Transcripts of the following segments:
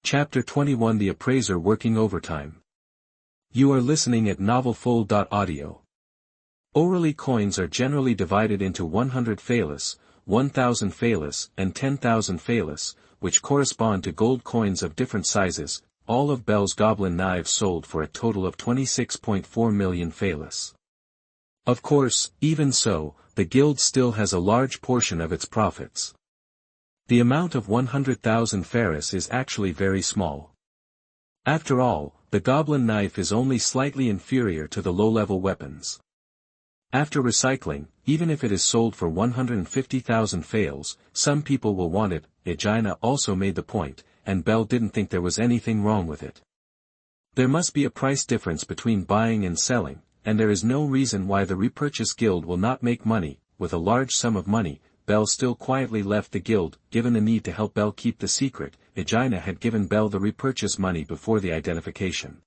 Chapter 21 The Appraiser Working Overtime. You are listening at novelfull.audio. Orally coins are generally divided into 100 phalas, 1000 phalas, and 10,000 phalas, which correspond to gold coins of different sizes. All of Bell's goblin knives sold for a total of 26.4 million phalas. Of course, even so, the guild still has a large portion of its profits. The amount of 100,000 phalas is actually very small. After all, the goblin knife is only slightly inferior to the low-level weapons. After recycling, even if it is sold for 150,000 phales, some people will want it. Xingyue also made the point, and Bell didn't think there was anything wrong with it. There must be a price difference between buying and selling, and there is no reason why the repurchase guild will not make money. With a large sum of money, Bell still quietly left the guild. Given the need to help Bell keep the secret, Xingyue had given Bell the repurchase money before the identification.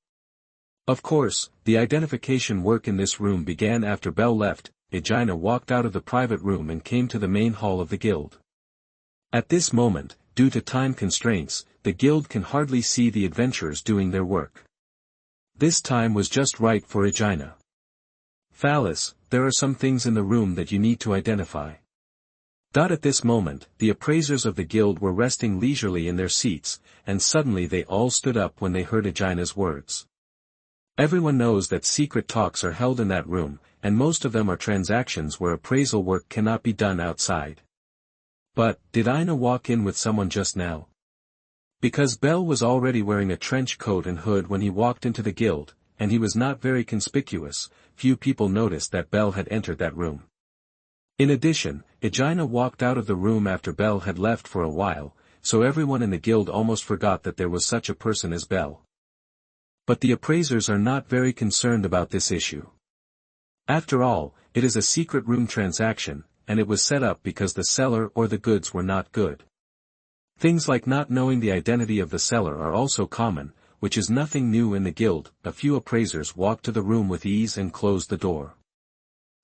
Of course, the identification work in this room began after Bell left. Xingyue walked out of the private room and came to the main hall of the guild. At this moment, due to time constraints, the guild can hardly see the adventurers doing their work. This time was just right for Xingyue. Phallus, there are some things in the room that you need to identify. At this moment, the appraisers of the guild were resting leisurely in their seats, and suddenly they all stood up when they heard Xingyue's words. Everyone knows that secret talks are held in that room, and most of them are transactions where appraisal work cannot be done outside. But, did Xingyue walk in with someone just now? Because Bell was already wearing a trench coat and hood when he walked into the guild, and he was not very conspicuous, few people noticed that Bell had entered that room. In addition, Xingyue walked out of the room after Bell had left for a while, so everyone in the guild almost forgot that there was such a person as Bell. But the appraisers are not very concerned about this issue. After all, it is a secret room transaction, and it was set up because the seller or the goods were not good. Things like not knowing the identity of the seller are also common, which is nothing new in the guild. A few appraisers walked to the room with ease and closed the door.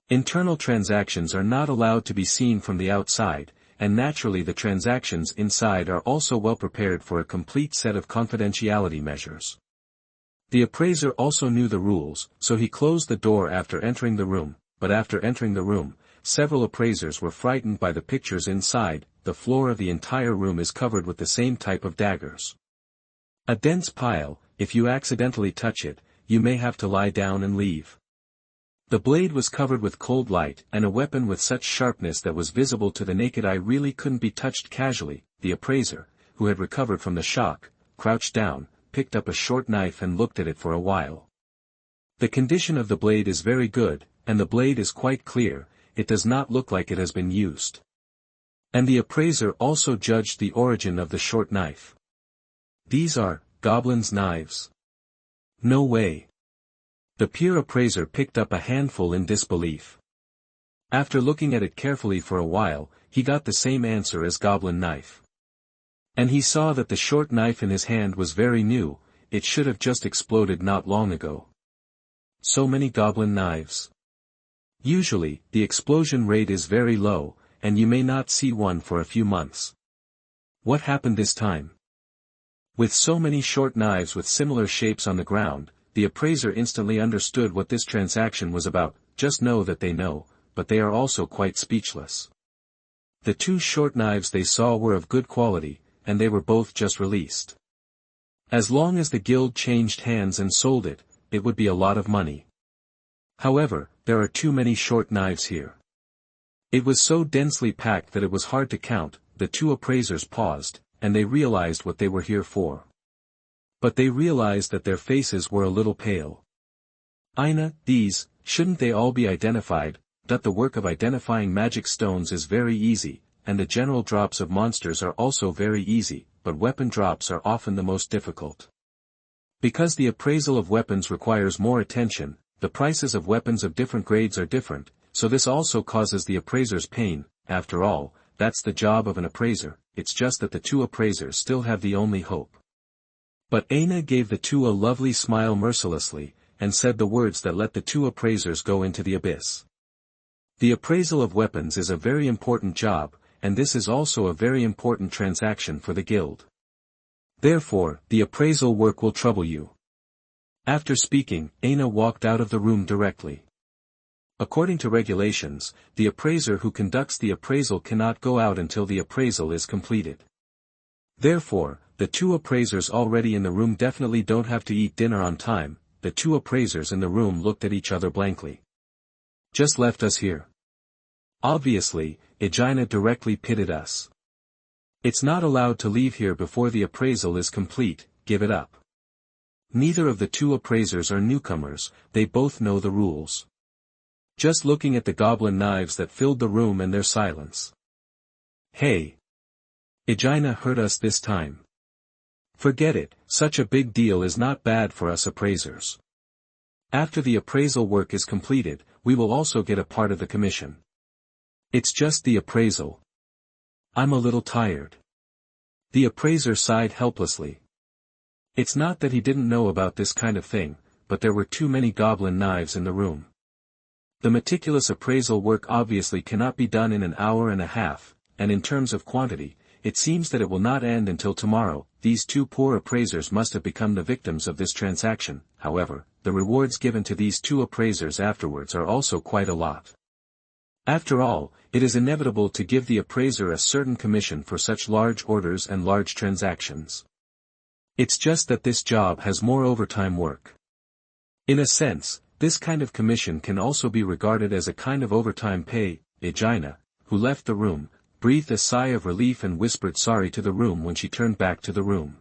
Internal transactions are not allowed to be seen from the outside, and naturally the transactions inside are also well prepared for a complete set of confidentiality measures. The appraiser also knew the rules, so he closed the door after entering the room, but after entering the room, several appraisers were frightened by the pictures inside. The floor of the entire room is covered with the same type of daggers. A dense pile. If you accidentally touch it, you may have to lie down and leave. The blade was covered with cold light, and a weapon with such sharpness that was visible to the naked eye really couldn't be touched casually. The appraiser, who had recovered from the shock, crouched down, picked up a short knife and looked at it for a while. The condition of the blade is very good, and the blade is quite clear. It does not look like it has been used. And the appraiser also judged the origin of the short knife. These are goblins' knives. No way. The peer appraiser picked up a handful in disbelief. After looking at it carefully for a while, he got the same answer as goblin knife. And he saw that the short knife in his hand was very new. It should have just exploded not long ago. So many goblin knives. Usually, the explosion rate is very low, and you may not see one for a few months. What happened this time? With so many short knives with similar shapes on the ground, the appraiser instantly understood what this transaction was about. Just know that they know, but they are also quite speechless. The two short knives they saw were of good quality, and they were both just released. As long as the guild changed hands and sold it, it would be a lot of money. However, there are too many short knives here. It was so densely packed that it was hard to count. The two appraisers paused, and they realized what they were here for. But they realized that their faces were a little pale. These, shouldn't they all be identified? That the work of identifying magic stones is very easy, and the general drops of monsters are also very easy, but weapon drops are often the most difficult. Because the appraisal of weapons requires more attention, the prices of weapons of different grades are different, so this also causes the appraisers pain. After all, that's the job of an appraiser. It's just that the two appraisers still have the only hope. But Xingyue gave the two a lovely smile mercilessly, and said the words that let the two appraisers go into the abyss. The appraisal of weapons is a very important job, and this is also a very important transaction for the guild. Therefore, the appraisal work will trouble you. After speaking, Aina walked out of the room directly. According to regulations, the appraiser who conducts the appraisal cannot go out until the appraisal is completed. Therefore, the two appraisers already in the room definitely don't have to eat dinner on time. The two appraisers in the room looked at each other blankly. Just left us here. Obviously, Egina directly pitted us. It's not allowed to leave here before the appraisal is complete, give it up. Neither of the two appraisers are newcomers, they both know the rules. Just looking at the goblin knives that filled the room and their silence. Hey! Egina hurt us this time. Forget it, such a big deal is not bad for us appraisers. After the appraisal work is completed, we will also get a part of the commission. It's just the appraisal. I'm a little tired. The appraiser sighed helplessly. It's not that he didn't know about this kind of thing, but there were too many goblin knives in the room. The meticulous appraisal work obviously cannot be done in an hour and a half, and in terms of quantity, it seems that it will not end until tomorrow. These two poor appraisers must have become the victims of this transaction. However, the rewards given to these two appraisers afterwards are also quite a lot. After all, it is inevitable to give the appraiser a certain commission for such large orders and large transactions. It's just that this job has more overtime work. In a sense, this kind of commission can also be regarded as a kind of overtime pay. Egina, who left the room, breathed a sigh of relief and whispered sorry to the room when she turned back to the room.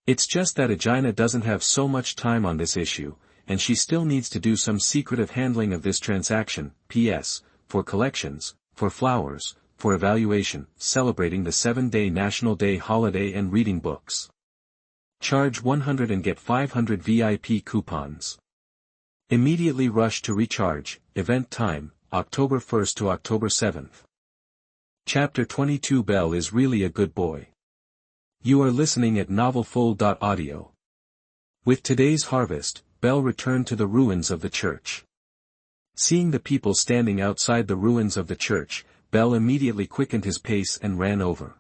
It's just that Egina doesn't have so much time on this issue, and she still needs to do some secretive handling of this transaction. P.S. For collections, for flowers, for evaluation, celebrating the 7-day National Day holiday and reading books. Charge 100 and get 500 VIP coupons. Immediately rush to recharge. Event time, October 1st to October 7th. Chapter 22. Bell is really a good boy. You are listening at novelfull.audio. With today's harvest, Bell returned to the ruins of the church. Seeing the people standing outside the ruins of the church, Bell immediately quickened his pace and ran over.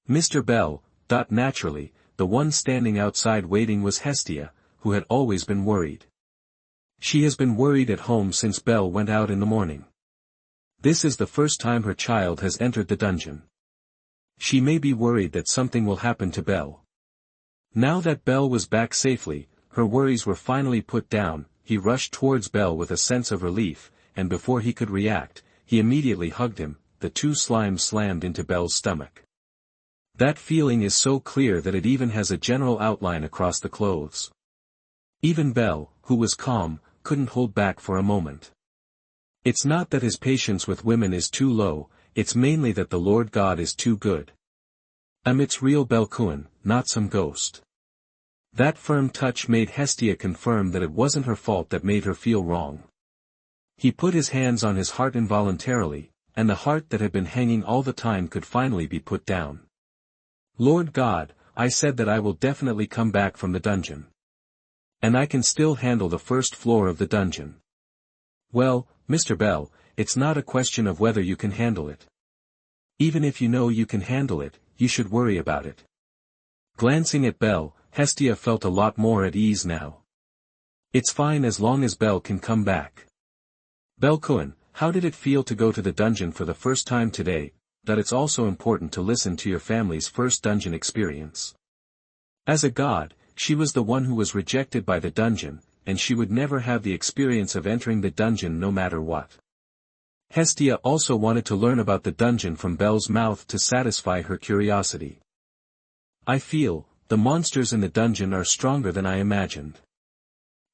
Mr. Bell. Naturally, the one standing outside waiting was Hestia, who had always been worried. She has been worried at home since Bell went out in the morning. This is the first time her child has entered the dungeon. She may be worried that something will happen to Bell. Now that Bell was back safely, her worries were finally put down. He rushed towards Bell with a sense of relief, and before he could react, he immediately hugged him. The two slimes slammed into Bell's stomach. That feeling is so clear that it even has a general outline across the clothes. Even Bell, who was calm, couldn't hold back for a moment. It's not that his patience with women is too low, it's mainly that the Lord God is too good. It's real Belkuan, not some ghost. That firm touch made Hestia confirm that it wasn't her fault that made her feel wrong. He put his hands on his heart involuntarily, and the heart that had been hanging all the time could finally be put down. Lord God, I said that I will definitely come back from the dungeon. And I can still handle the first floor of the dungeon. Well, Mr. Bell, it's not a question of whether you can handle it. Even if you know you can handle it, you should worry about it. Glancing at Bell, Hestia felt a lot more at ease now. It's fine as long as Bell can come back. Belkuan, how did it feel to go to the dungeon for the first time today? That it's also important to listen to your family's first dungeon experience. As a god, she was the one who was rejected by the dungeon, and she would never have the experience of entering the dungeon no matter what. Hestia also wanted to learn about the dungeon from Bell's mouth to satisfy her curiosity. I feel, the monsters in the dungeon are stronger than I imagined.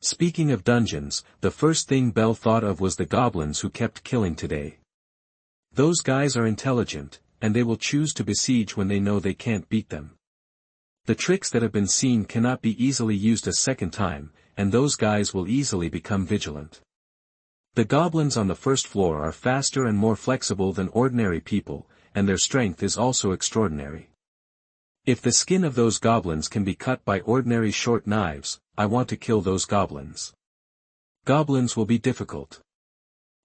Speaking of dungeons, the first thing Bell thought of was the goblins who kept killing today. Those guys are intelligent, and they will choose to besiege when they know they can't beat them. The tricks that have been seen cannot be easily used a second time, and those guys will easily become vigilant. The goblins on the first floor are faster and more flexible than ordinary people, and their strength is also extraordinary. If the skin of those goblins can be cut by ordinary short knives, I want to kill those goblins. Goblins will be difficult.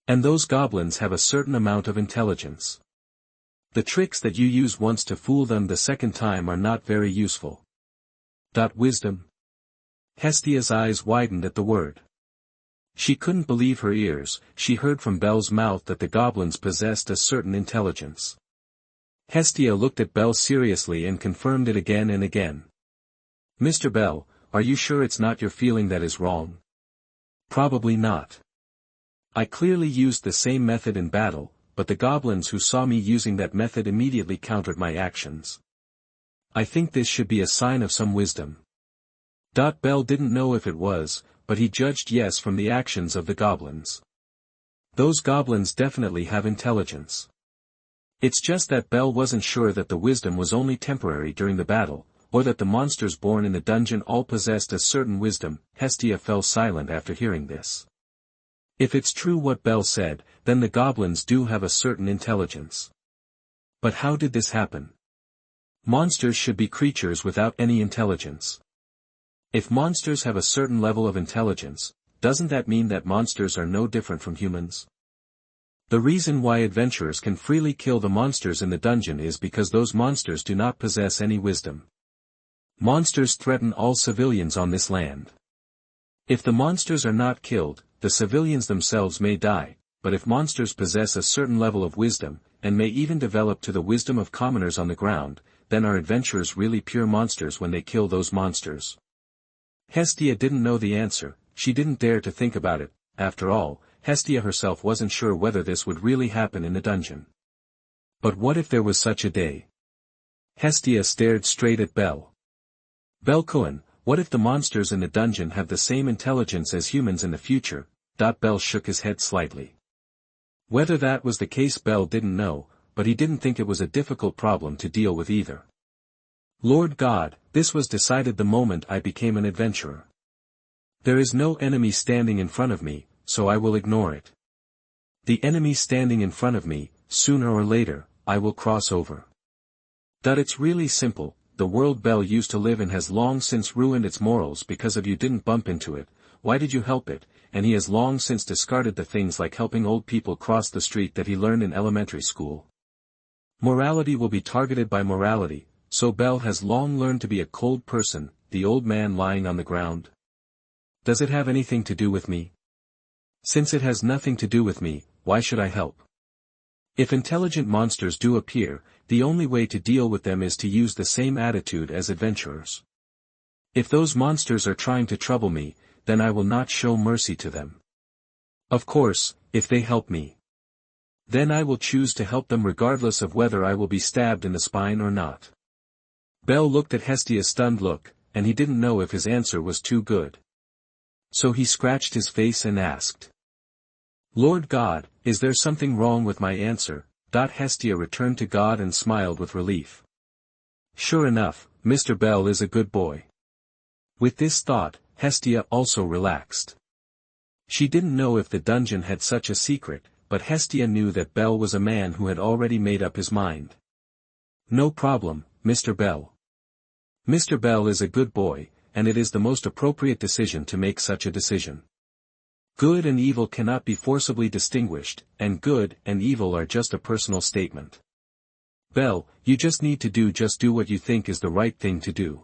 And those goblins have a certain amount of intelligence. The tricks that you use once to fool them the second time are not very useful. Wisdom? Hestia's eyes widened at the word. She couldn't believe her ears. She heard from Belle's mouth that the goblins possessed a certain intelligence. Hestia looked at Belle seriously and confirmed it again and again. Mr. Bell, are you sure it's not your feeling that is wrong? Probably not. I clearly used the same method in battle, but the goblins who saw me using that method immediately countered my actions. I think this should be a sign of some wisdom. Bell didn't know if it was, but he judged yes from the actions of the goblins. Those goblins definitely have intelligence. It's just that Bell wasn't sure that the wisdom was only temporary during the battle, or that the monsters born in the dungeon all possessed a certain wisdom. Hestia fell silent after hearing this. If it's true what Bell said, then the goblins do have a certain intelligence. But how did this happen? Monsters should be creatures without any intelligence. If monsters have a certain level of intelligence, doesn't that mean that monsters are no different from humans? The reason why adventurers can freely kill the monsters in the dungeon is because those monsters do not possess any wisdom. Monsters threaten all civilians on this land. If the monsters are not killed, the civilians themselves may die, but if monsters possess a certain level of wisdom, and may even develop to the wisdom of commoners on the ground, then are adventurers really pure monsters when they kill those monsters? Hestia didn't know the answer. She didn't dare to think about it. After all, Hestia herself wasn't sure whether this would really happen in the dungeon. But what if there was such a day? Hestia stared straight at Bell. Bell Cohen, what if the monsters in the dungeon have the same intelligence as humans in the future? Bell shook his head slightly. Whether that was the case Bell didn't know, but he didn't think it was a difficult problem to deal with either. Lord God, this was decided the moment I became an adventurer. There is no enemy standing in front of me, so I will ignore it. The enemy standing in front of me, sooner or later, I will cross over. It's really simple. The world Bell used to live in has long since ruined its morals because of you didn't bump into it. Why did you help it? And he has long since discarded the things like helping old people cross the street that he learned in elementary school. Morality will be targeted by morality, so Bell has long learned to be a cold person. The old man lying on the ground. Does it have anything to do with me? Since it has nothing to do with me, why should I help? If intelligent monsters do appear, the only way to deal with them is to use the same attitude as adventurers. If those monsters are trying to trouble me, then I will not show mercy to them. Of course, if they help me, then I will choose to help them regardless of whether I will be stabbed in the spine or not. Bell looked at Hestia's stunned look, and he didn't know if his answer was too good. So he scratched his face and asked. Lord God, is there something wrong with my answer? Hestia returned to God and smiled with relief. Sure enough, Mr. Bell is a good boy. With this thought, Hestia also relaxed. She didn't know if the dungeon had such a secret, but Hestia knew that Bell was a man who had already made up his mind. No problem, Mr. Bell. Mr. Bell is a good boy, and it is the most appropriate decision to make such a decision. Good and evil cannot be forcibly distinguished, and good and evil are just a personal statement. Bell, you just need to do what you think is the right thing to do.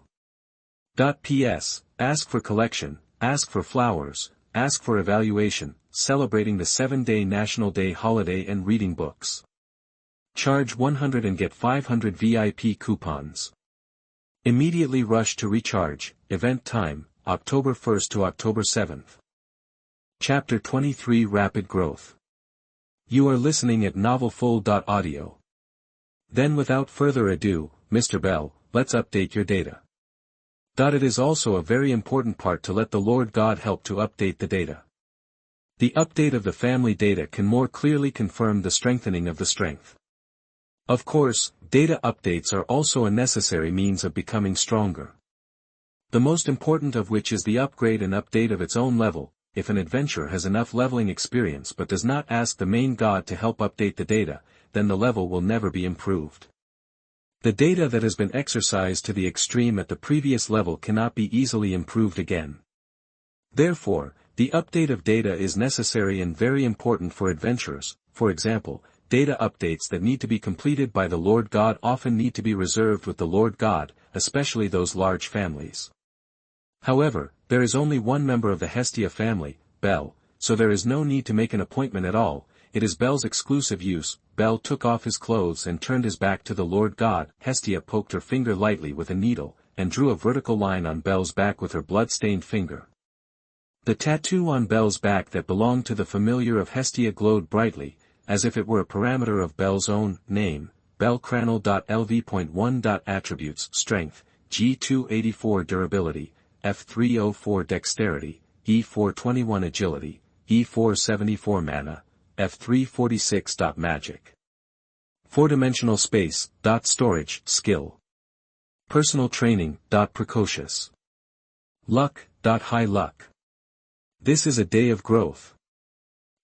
P.S. Ask for collection, ask for flowers, ask for evaluation, celebrating the 7-day National Day holiday and reading books. Charge 100 and get 500 VIP coupons. Immediately rush to recharge. Event time, October 1st to October 7th. Chapter 23 Rapid Growth. You are listening at novelfull.audio. Then without further ado, Mr. Bell, let's update your data. It is also a very important part to let the Lord God help to update the data. The update of the family data can more clearly confirm the strengthening of the strength. Of course, data updates are also a necessary means of becoming stronger. The most important of which is the upgrade and update of its own level. If an adventurer has enough leveling experience but does not ask the main god to help update the data, then the level will never be improved. The data that has been exercised to the extreme at the previous level cannot be easily improved again. Therefore, the update of data is necessary and very important for adventurers. For example, data updates that need to be completed by the Lord God often need to be reserved with the Lord God, especially those large families. However, there is only one member of the Hestia family, Bel, so there is no need to make an appointment at all. It is Bel's exclusive use. Bel took off his clothes and turned his back to the Lord God. Hestia poked her finger lightly with a needle, and drew a vertical line on Bel's back with her blood-stained finger. The tattoo on Bel's back that belonged to the familiar of Hestia glowed brightly, as if it were a parameter of Bel's own name. Bel Cranel.Lv.1. Attributes: Strength, G284 Durability, F304 Dexterity, E421 Agility, E474 Mana, F346. Magic. 4-dimensional space. Storage. Skill. Personal training. Precocious. Luck. High luck. This is a day of growth.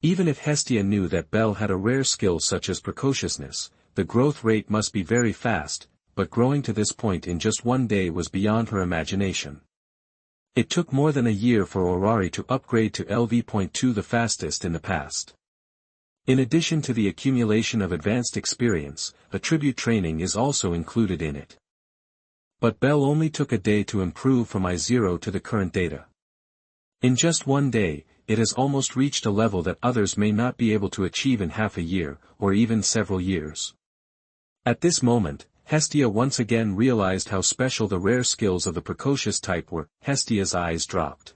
Even if Hestia knew that Bel had a rare skill such as precociousness, the growth rate must be very fast, but growing to this point in just one day was beyond her imagination. It took more than a year for Orari to upgrade to LV.2, the fastest in the past. In addition to the accumulation of advanced experience, attribute training is also included in it. But Bel only took a day to improve from I0 to the current data. In just one day, it has almost reached a level that others may not be able to achieve in half a year, or even several years. At this moment, Hestia once again realized how special the rare skills of the precocious type were. Hestia's eyes dropped.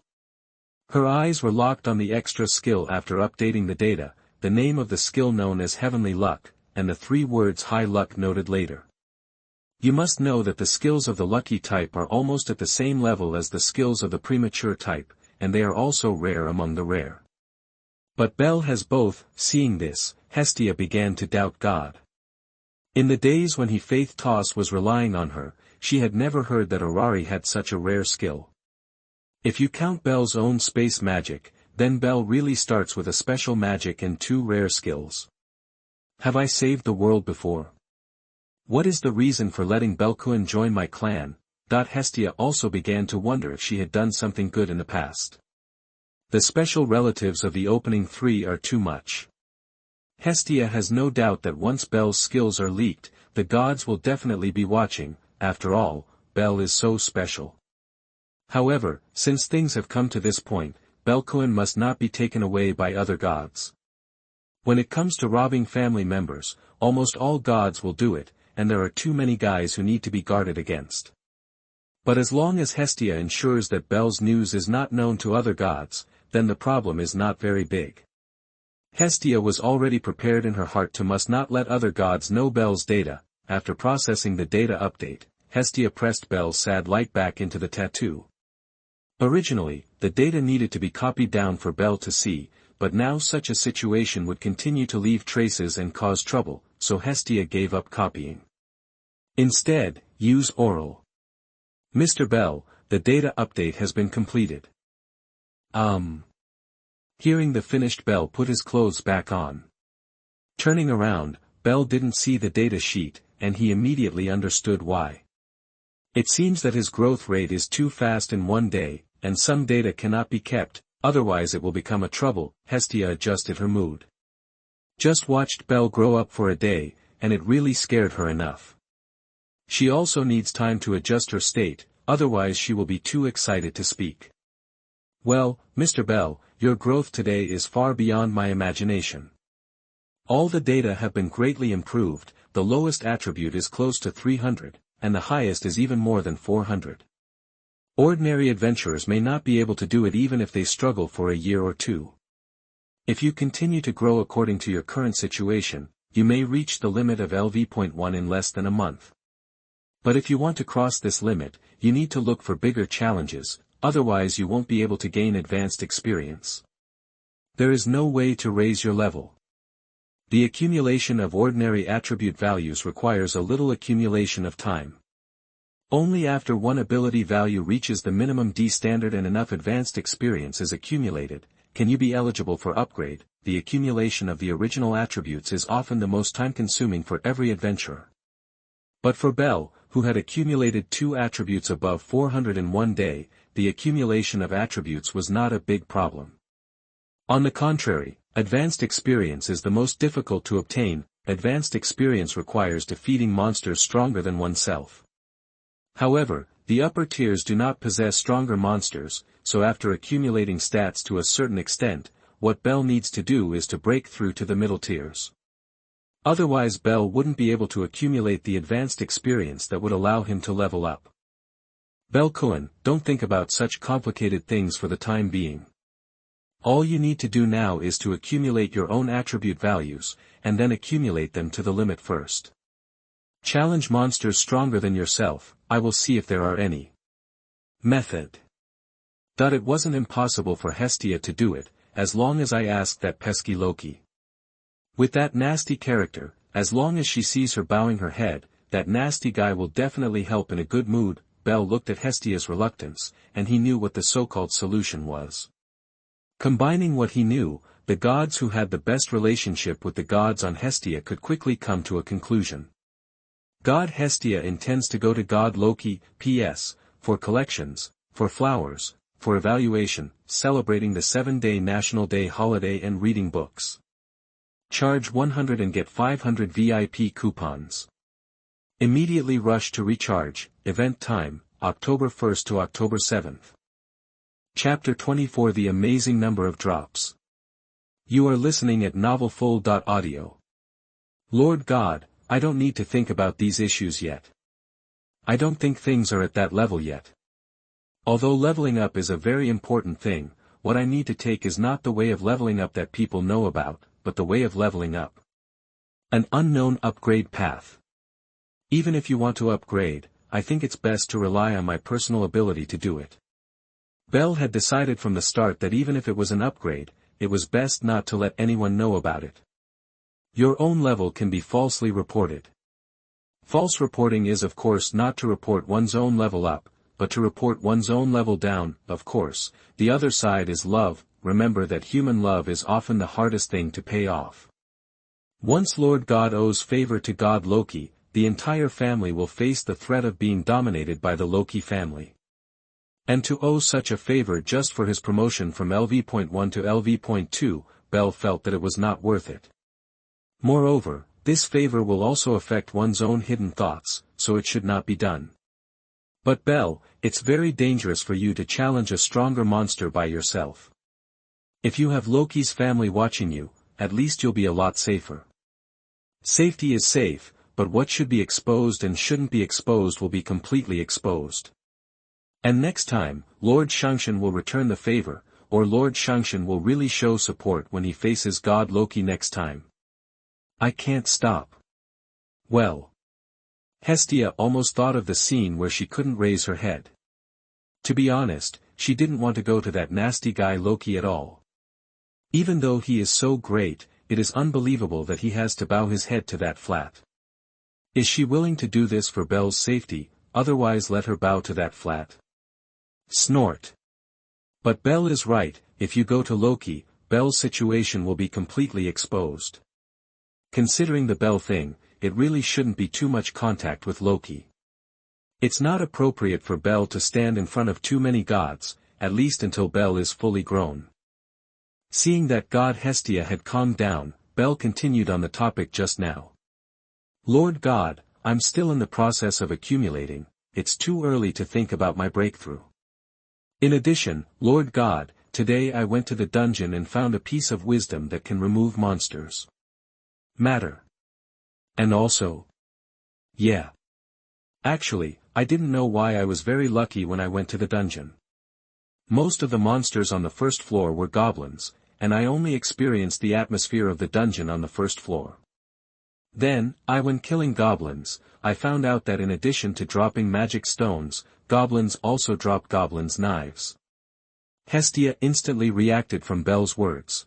Her eyes were locked on the extra skill after updating the data, the name of the skill known as Heavenly Luck, and the 3 words High Luck noted later. You must know that the skills of the lucky type are almost at the same level as the skills of the premature type, and they are also rare among the rare. But Bel has both. Seeing this, Hestia began to doubt God. In the days when Faith Toss was relying on her, she had never heard that Orari had such a rare skill. If you count Bel's own space magic, then Bel really starts with a special magic and 2 rare skills. Have I saved the world before? What is the reason for letting Belkuin join my clan? Hestia also began to wonder if she had done something good in the past. The special relatives of the opening 3 are too much. Hestia has no doubt that once Bel's skills are leaked, the gods will definitely be watching. After all, Bel is so special. However, since things have come to this point, Belkuin must not be taken away by other gods. When it comes to robbing family members, almost all gods will do it, and there are too many guys who need to be guarded against. But as long as Hestia ensures that Bel's news is not known to other gods, then the problem is not very big. Hestia was already prepared in her heart to must not let other gods know Bel's data. After processing the data update, Hestia pressed Bel's sad light back into the tattoo. Originally, the data needed to be copied down for Bel to see, but now such a situation would continue to leave traces and cause trouble, so Hestia gave up copying. Instead, use oral. Mr. Bel, the data update has been completed. Hearing the finished, Bel put his clothes back on. Turning around, Bel didn't see the data sheet, and he immediately understood why. It seems that his growth rate is too fast in one day, and some data cannot be kept, otherwise it will become a trouble. Hestia adjusted her mood. Just watched Bel grow up for a day, and it really scared her enough. She also needs time to adjust her state, otherwise she will be too excited to speak. Well, Mr. Bel, your growth today is far beyond my imagination. All the data have been greatly improved. The lowest attribute is close to 300, and the highest is even more than 400. Ordinary adventurers may not be able to do it even if they struggle for a year or 2. If you continue to grow according to your current situation, you may reach the limit of LV.1 in less than a month. But if you want to cross this limit, you need to look for bigger challenges, otherwise you won't be able to gain advanced experience. There is no way to raise your level. The accumulation of ordinary attribute values requires a little accumulation of time. Only after one ability value reaches the minimum D standard and enough advanced experience is accumulated, can you be eligible for upgrade. The accumulation of the original attributes is often the most time-consuming for every adventurer. But for Bel, who had accumulated 2 attributes above 400 in one day, the accumulation of attributes was not a big problem. On the contrary, advanced experience is the most difficult to obtain. advanced experience requires defeating monsters stronger than oneself. However, the upper tiers do not possess stronger monsters, so after accumulating stats to a certain extent, what Bell needs to do is to break through to the middle tiers. Otherwise Bell wouldn't be able to accumulate the advanced experience that would allow him to level up. Bell-kun, don't think about such complicated things for the time being. All you need to do now is to accumulate your own attribute values, and then accumulate them to the limit first. Challenge monsters stronger than yourself, I will see if there are any. Method. It wasn't impossible for Hestia to do it, as long as I asked that pesky Loki. With that nasty character, as long as she sees her bowing her head, that nasty guy will definitely help in a good mood. Bell looked at Hestia's reluctance, and he knew what the so-called solution was. Combining what he knew, the gods who had the best relationship with the gods on Hestia could quickly come to a conclusion. God Hestia intends to go to God Loki, P.S., for collections, for flowers, for evaluation, celebrating the 7-day National Day holiday and reading books. Charge 100 and get 500 VIP coupons. Immediately rush to recharge, event time, October 1st to October 7th. Chapter 24 The Amazing Number of Drops. You are listening at novelfull.audio. Lord God, I don't need to think about these issues yet. I don't think things are at that level yet. Although leveling up is a very important thing, what I need to take is not the way of leveling up that people know about, but the way of leveling up. An unknown upgrade path. Even if you want to upgrade, I think it's best to rely on my personal ability to do it. Bell had decided from the start that even if it was an upgrade, it was best not to let anyone know about it. Your own level can be falsely reported. False reporting is of course not to report one's own level up, but to report one's own level down. Of course, the other side is love. Remember that human love is often the hardest thing to pay off. Once Lord God owes favor to God Loki, the entire family will face the threat of being dominated by the Loki family. And to owe such a favor just for his promotion from LV.1 to LV.2, Bell felt that it was not worth it. Moreover, this favor will also affect one's own hidden thoughts, so it should not be done. But Bell, it's very dangerous for you to challenge a stronger monster by yourself. If you have Loki's family watching you, at least you'll be a lot safer. Safety is safe, but what should be exposed and shouldn't be exposed will be completely exposed. And next time, Lord Shangshan will return the favor, or Lord Shangshan will really show support when he faces God Loki next time. I can't stop. Well. Hestia almost thought of the scene where she couldn't raise her head. To be honest, she didn't want to go to that nasty guy Loki at all. Even though he is so great, it is unbelievable that he has to bow his head to that flat. Is she willing to do this for Bell's safety? Otherwise let her bow to that flat. Snort. But Bell is right, if you go to Loki, Bell's situation will be completely exposed. Considering the Bell thing, it really shouldn't be too much contact with Loki. It's not appropriate for Bell to stand in front of too many gods, at least until Bell is fully grown. Seeing that God Hestia had calmed down, Bell continued on the topic just now. Lord God, I'm still in the process of accumulating, it's too early to think about my breakthrough. In addition, Lord God, today I went to the dungeon and found a piece of wisdom that can remove monsters. Matter. And also? Yeah. Actually, I didn't know why I was very lucky when I went to the dungeon. Most of the monsters on the first floor were goblins, and I only experienced the atmosphere of the dungeon on the first floor. Then, when killing goblins, I found out that in addition to dropping magic stones, goblins also drop goblins' knives. Hestia instantly reacted from Bell's words.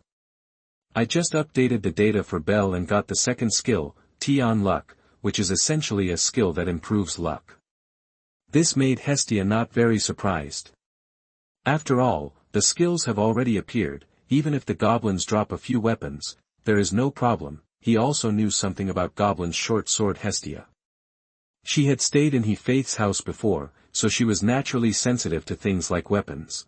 I just updated the data for Bell and got the second skill, T-on Luck, which is essentially a skill that improves luck. This made Hestia not very surprised. After all, the skills have already appeared, even if the goblins drop a few weapons, there is no problem. He also knew something about goblins' short sword Hestia. She had stayed in He Faith's house before, so she was naturally sensitive to things like weapons.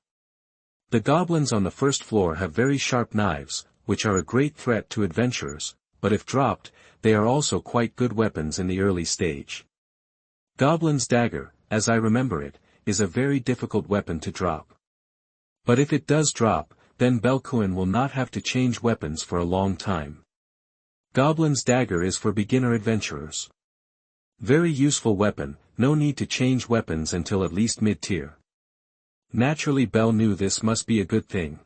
The goblins on the first floor have very sharp knives, which are a great threat to adventurers, but if dropped, they are also quite good weapons in the early stage. Goblin's dagger, as I remember it, is a very difficult weapon to drop. But if it does drop, then Belkuin will not have to change weapons for a long time. Goblin's dagger is for beginner adventurers. Very useful weapon, no need to change weapons until at least mid-tier. Naturally Belle knew this must be a good thing.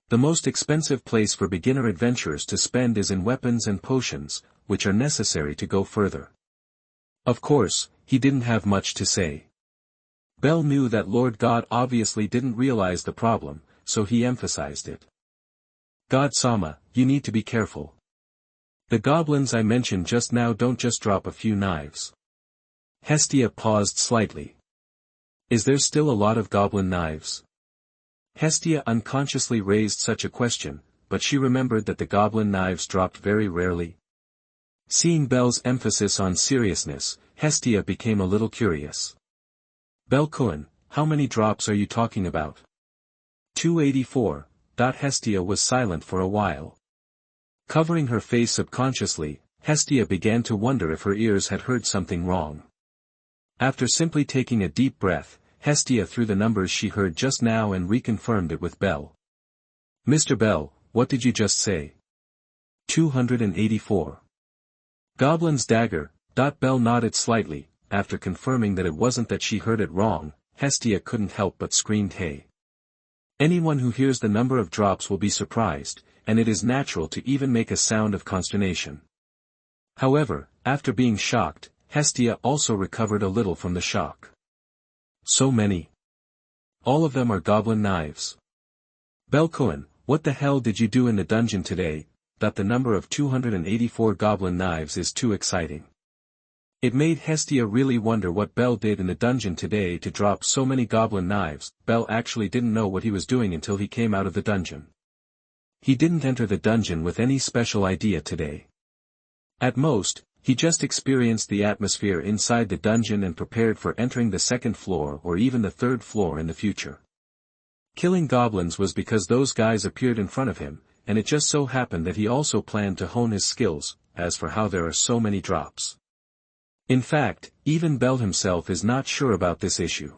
The most expensive place for beginner adventurers to spend is in weapons and potions, which are necessary to go further. Of course, he didn't have much to say. Belle knew that Lord God obviously didn't realize the problem, so he emphasized it. God-sama, you need to be careful. The goblins I mentioned just now don't just drop a few knives. Hestia paused slightly. Is there still a lot of goblin knives? Hestia unconsciously raised such a question, but she remembered that the goblin knives dropped very rarely. Seeing Belle's emphasis on seriousness, Hestia became a little curious. Belkuin, how many drops are you talking about? 284. Hestia was silent for a while. Covering her face subconsciously, Hestia began to wonder if her ears had heard something wrong. After simply taking a deep breath, Hestia threw the numbers she heard just now and reconfirmed it with Belle. Mr. Bell, what did you just say? 284. Goblin's dagger. Belle nodded slightly. After confirming that it wasn't that she heard it wrong, Hestia couldn't help but screamed hey. Anyone who hears the number of drops will be surprised, and it is natural to even make a sound of consternation. However, after being shocked, Hestia also recovered a little from the shock. So many. All of them are goblin knives. Belkuin, what the hell did you do in the dungeon today? That the number of 284 goblin knives is too exciting. It made Hestia really wonder what Belle did in the dungeon today to drop so many goblin knives. Belle actually didn't know what he was doing until he came out of the dungeon. He didn't enter the dungeon with any special idea today. At most, he just experienced the atmosphere inside the dungeon and prepared for entering the second floor or even the third floor in the future. Killing goblins was because those guys appeared in front of him, and it just so happened that he also planned to hone his skills. As for how there are so many drops. In fact, even Belle himself is not sure about this issue.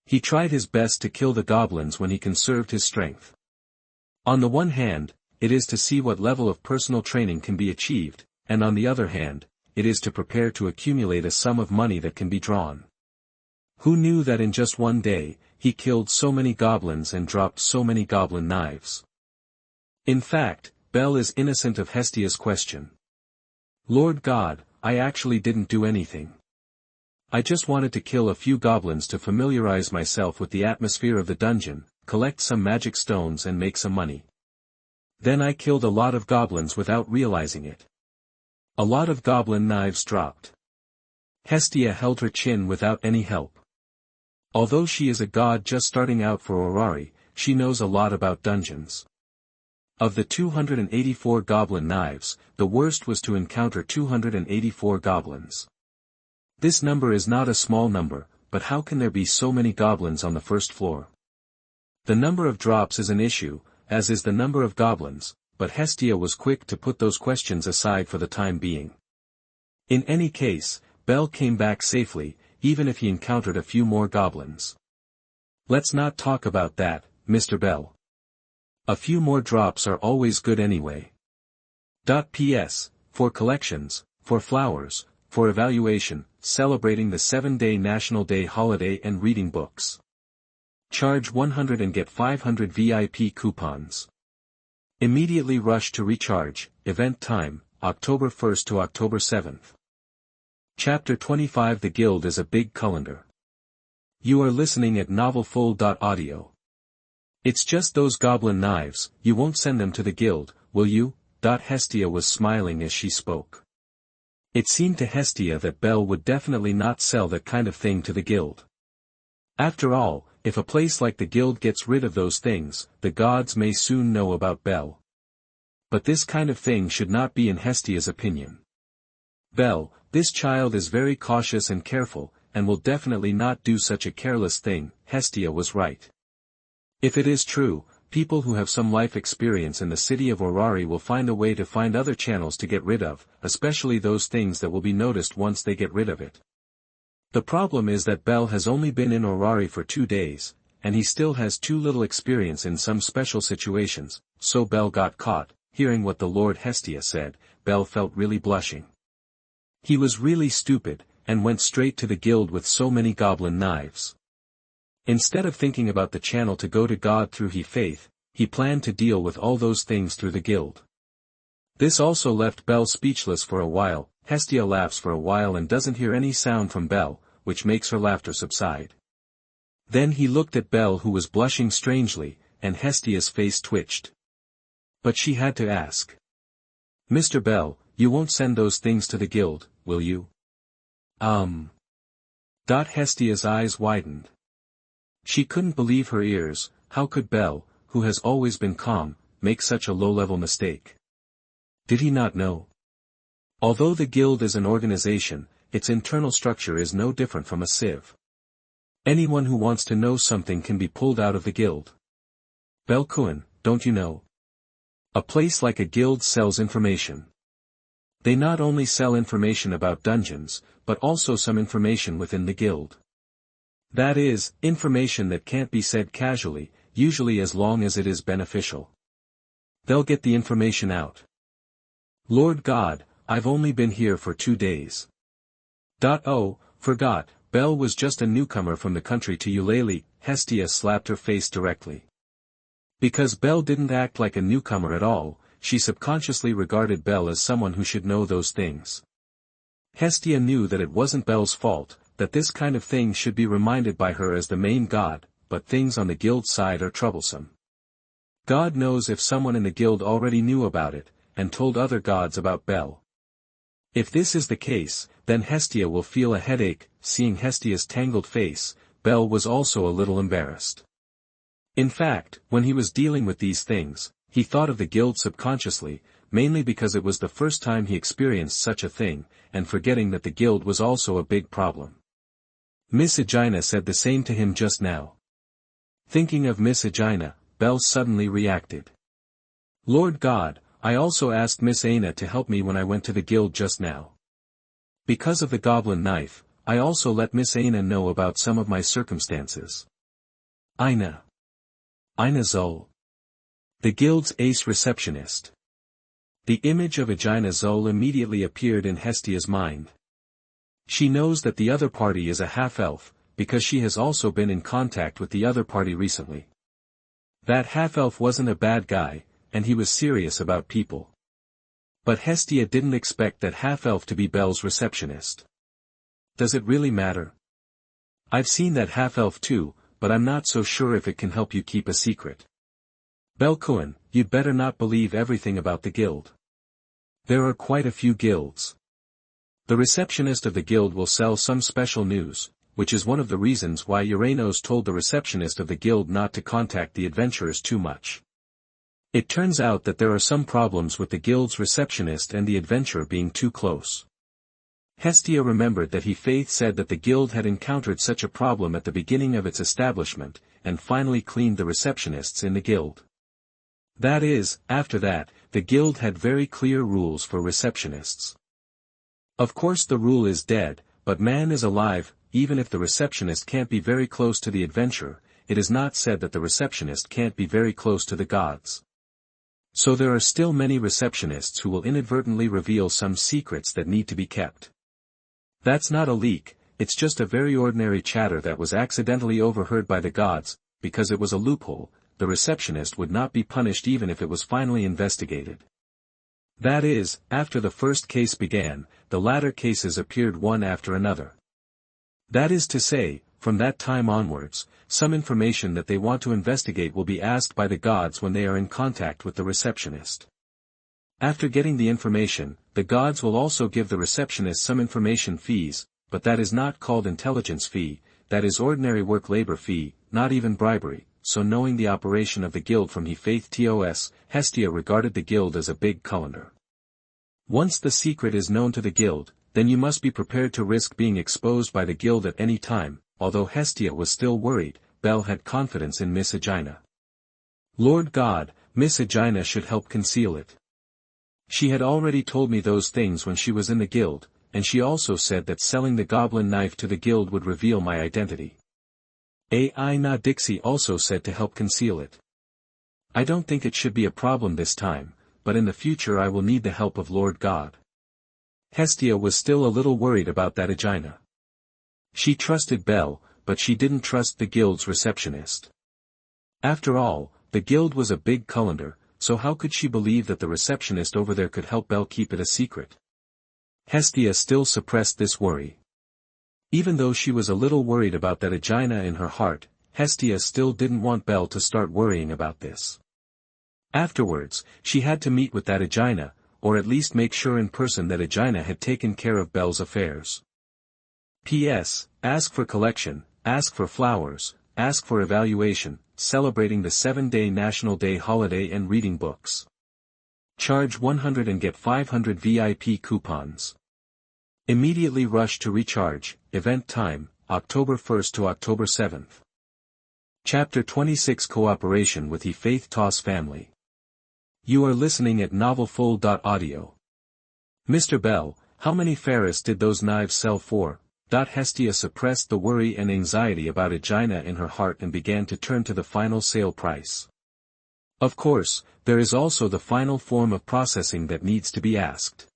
He tried his best to kill the goblins when he conserved his strength. On the one hand, it is to see what level of personal training can be achieved, and on the other hand, it is to prepare to accumulate a sum of money that can be drawn. Who knew that in just one day, he killed so many goblins and dropped so many goblin knives? In fact, Belle is innocent of Hestia's question. Lord God, I actually didn't do anything. I just wanted to kill a few goblins to familiarize myself with the atmosphere of the dungeon, collect some magic stones and make some money. Then I killed a lot of goblins without realizing it. A lot of goblin knives dropped. Hestia held her chin without any help. Although she is a god just starting out for Orari, she knows a lot about dungeons. Of the 284 goblin knives, the worst was to encounter 284 goblins. This number is not a small number, but how can there be so many goblins on the first floor? The number of drops is an issue, as is the number of goblins, but Hestia was quick to put those questions aside for the time being. In any case, Belle came back safely, even if he encountered a few more goblins. Let's not talk about that, Mr. Bell. A few more drops are always good anyway. P.S. For collections, for flowers, for evaluation, celebrating the 7-day National Day holiday and reading books. Charge 100 and get 500 VIP coupons. Immediately rush to recharge. Event time, October 1st to October 7th. Chapter 25. The Guild is a big colander. You are listening at novelfull.audio. It's just those goblin knives, you won't send them to the guild, will you? Hestia was smiling as she spoke. It seemed to Hestia that Belle would definitely not sell that kind of thing to the guild. After all, if a place like the guild gets rid of those things, the gods may soon know about Belle. But this kind of thing should not be in Hestia's opinion. Belle, this child is very cautious and careful, and will definitely not do such a careless thing. Hestia was right. If it is true, people who have some life experience in the city of Orari will find a way to find other channels to get rid of, especially those things that will be noticed once they get rid of it. The problem is that Bell has only been in Orari for 2 days, and he still has too little experience in some special situations, so Bell got caught. Hearing what the Lord Hestia said, Bell felt really blushing. He was really stupid, and went straight to the guild with so many goblin knives. Instead of thinking about the channel to go to God through faith, he planned to deal with all those things through the guild. This also left Bell speechless for a while. Hestia laughs for a while and doesn't hear any sound from Bell, which makes her laughter subside. Then he looked at Bell, who was blushing strangely, and Hestia's face twitched. But she had to ask. "Mr. Bell, you won't send those things to the guild, will you?" Hestia's eyes widened. She couldn't believe her ears. How could Bell, who has always been calm, make such a low-level mistake? Did he not know? Although the guild is an organization, its internal structure is no different from a sieve. Anyone who wants to know something can be pulled out of the guild. Bell-kun, don't you know? A place like a guild sells information. They not only sell information about dungeons, but also some information within the guild. That is, information that can't be said casually, usually as long as it is beneficial. They'll get the information out. Lord God, I've only been here for 2 days. Oh, forgot, Bell was just a newcomer from the country to Eulalie. Hestia slapped her face directly. Because Bell didn't act like a newcomer at all, she subconsciously regarded Bell as someone who should know those things. Hestia knew that it wasn't Bell's fault, that this kind of thing should be reminded by her as the main god, but things on the guild side are troublesome. God knows if someone in the guild already knew about it, and told other gods about Bell. If this is the case, then Hestia will feel a headache. Seeing Hestia's tangled face, Bell was also a little embarrassed. In fact, when he was dealing with these things, he thought of the guild subconsciously, mainly because it was the first time he experienced such a thing, and forgetting that the guild was also a big problem. Miss Aegina said the same to him just now. Thinking of Miss Aegina, Bell suddenly reacted. Lord God, I also asked Miss Aina to help me when I went to the guild just now. Because of the goblin knife, I also let Miss Aina know about some of my circumstances. Aina Zol. The guild's ace receptionist. The image of Aegina Zol immediately appeared in Hestia's mind. She knows that the other party is a half-elf, because she has also been in contact with the other party recently. That half-elf wasn't a bad guy, and he was serious about people. But Hestia didn't expect that half-elf to be Bell's receptionist. Does it really matter? I've seen that half-elf too, but I'm not so sure if it can help you keep a secret. Bell-kun, you'd better not believe everything about the guild. There are quite a few guilds. The receptionist of the guild will sell some special news, which is one of the reasons why Uranos told the receptionist of the guild not to contact the adventurers too much. It turns out that there are some problems with the guild's receptionist and the adventurer being too close. Hestia remembered that Faith said that the guild had encountered such a problem at the beginning of its establishment, and finally cleaned the receptionists in the guild. That is, after that, the guild had very clear rules for receptionists. Of course the rule is dead, but man is alive. Even if the receptionist can't be very close to the adventurer, it is not said that the receptionist can't be very close to the gods. So there are still many receptionists who will inadvertently reveal some secrets that need to be kept. That's not a leak, it's just a very ordinary chatter that was accidentally overheard by the gods. Because it was a loophole, the receptionist would not be punished even if it was finally investigated. That is, after the first case began, the latter cases appeared one after another. That is to say, from that time onwards, some information that they want to investigate will be asked by the gods when they are in contact with the receptionist. After getting the information, the gods will also give the receptionist some information fees, but that is not called intelligence fee, that is ordinary work labor fee, not even bribery. So knowing the operation of the guild from Faith TOS, Hestia regarded the guild as a big colander. Once the secret is known to the guild, then you must be prepared to risk being exposed by the guild at any time. Although Hestia was still worried, Bell had confidence in Miss Aegina. Lord God, Miss Aegina should help conceal it. She had already told me those things when she was in the guild, and she also said that selling the goblin knife to the guild would reveal my identity. Ai Na Dixie also said to help conceal it. I don't think it should be a problem this time, but in the future I will need the help of Lord God. Hestia was still a little worried about that Aegina. She trusted Belle, but she didn't trust the guild's receptionist. After all, the guild was a big Colander, so how could she believe that the receptionist over there could help Belle keep it a secret? Hestia still suppressed this worry. Even though she was a little worried about that Aegina in her heart, Hestia still didn't want Belle to start worrying about this. Afterwards, she had to meet with that Aegina, or at least make sure in person that Aegina had taken care of Belle's affairs. P.S. Ask for collection, ask for flowers, ask for evaluation, celebrating the 7-day National Day holiday and reading books. Charge 100 and get 500 VIP coupons. Immediately rush to recharge, event time, October 1st to October 7th. Chapter 26 Cooperation with the Faith Toss Family. You are listening at novelfull.audio. Mr. Bell, how many Ferris did those knives sell for? Hestia suppressed the worry and anxiety about Aegina in her heart and began to turn to the final sale price. Of course, there is also the final form of processing that needs to be asked.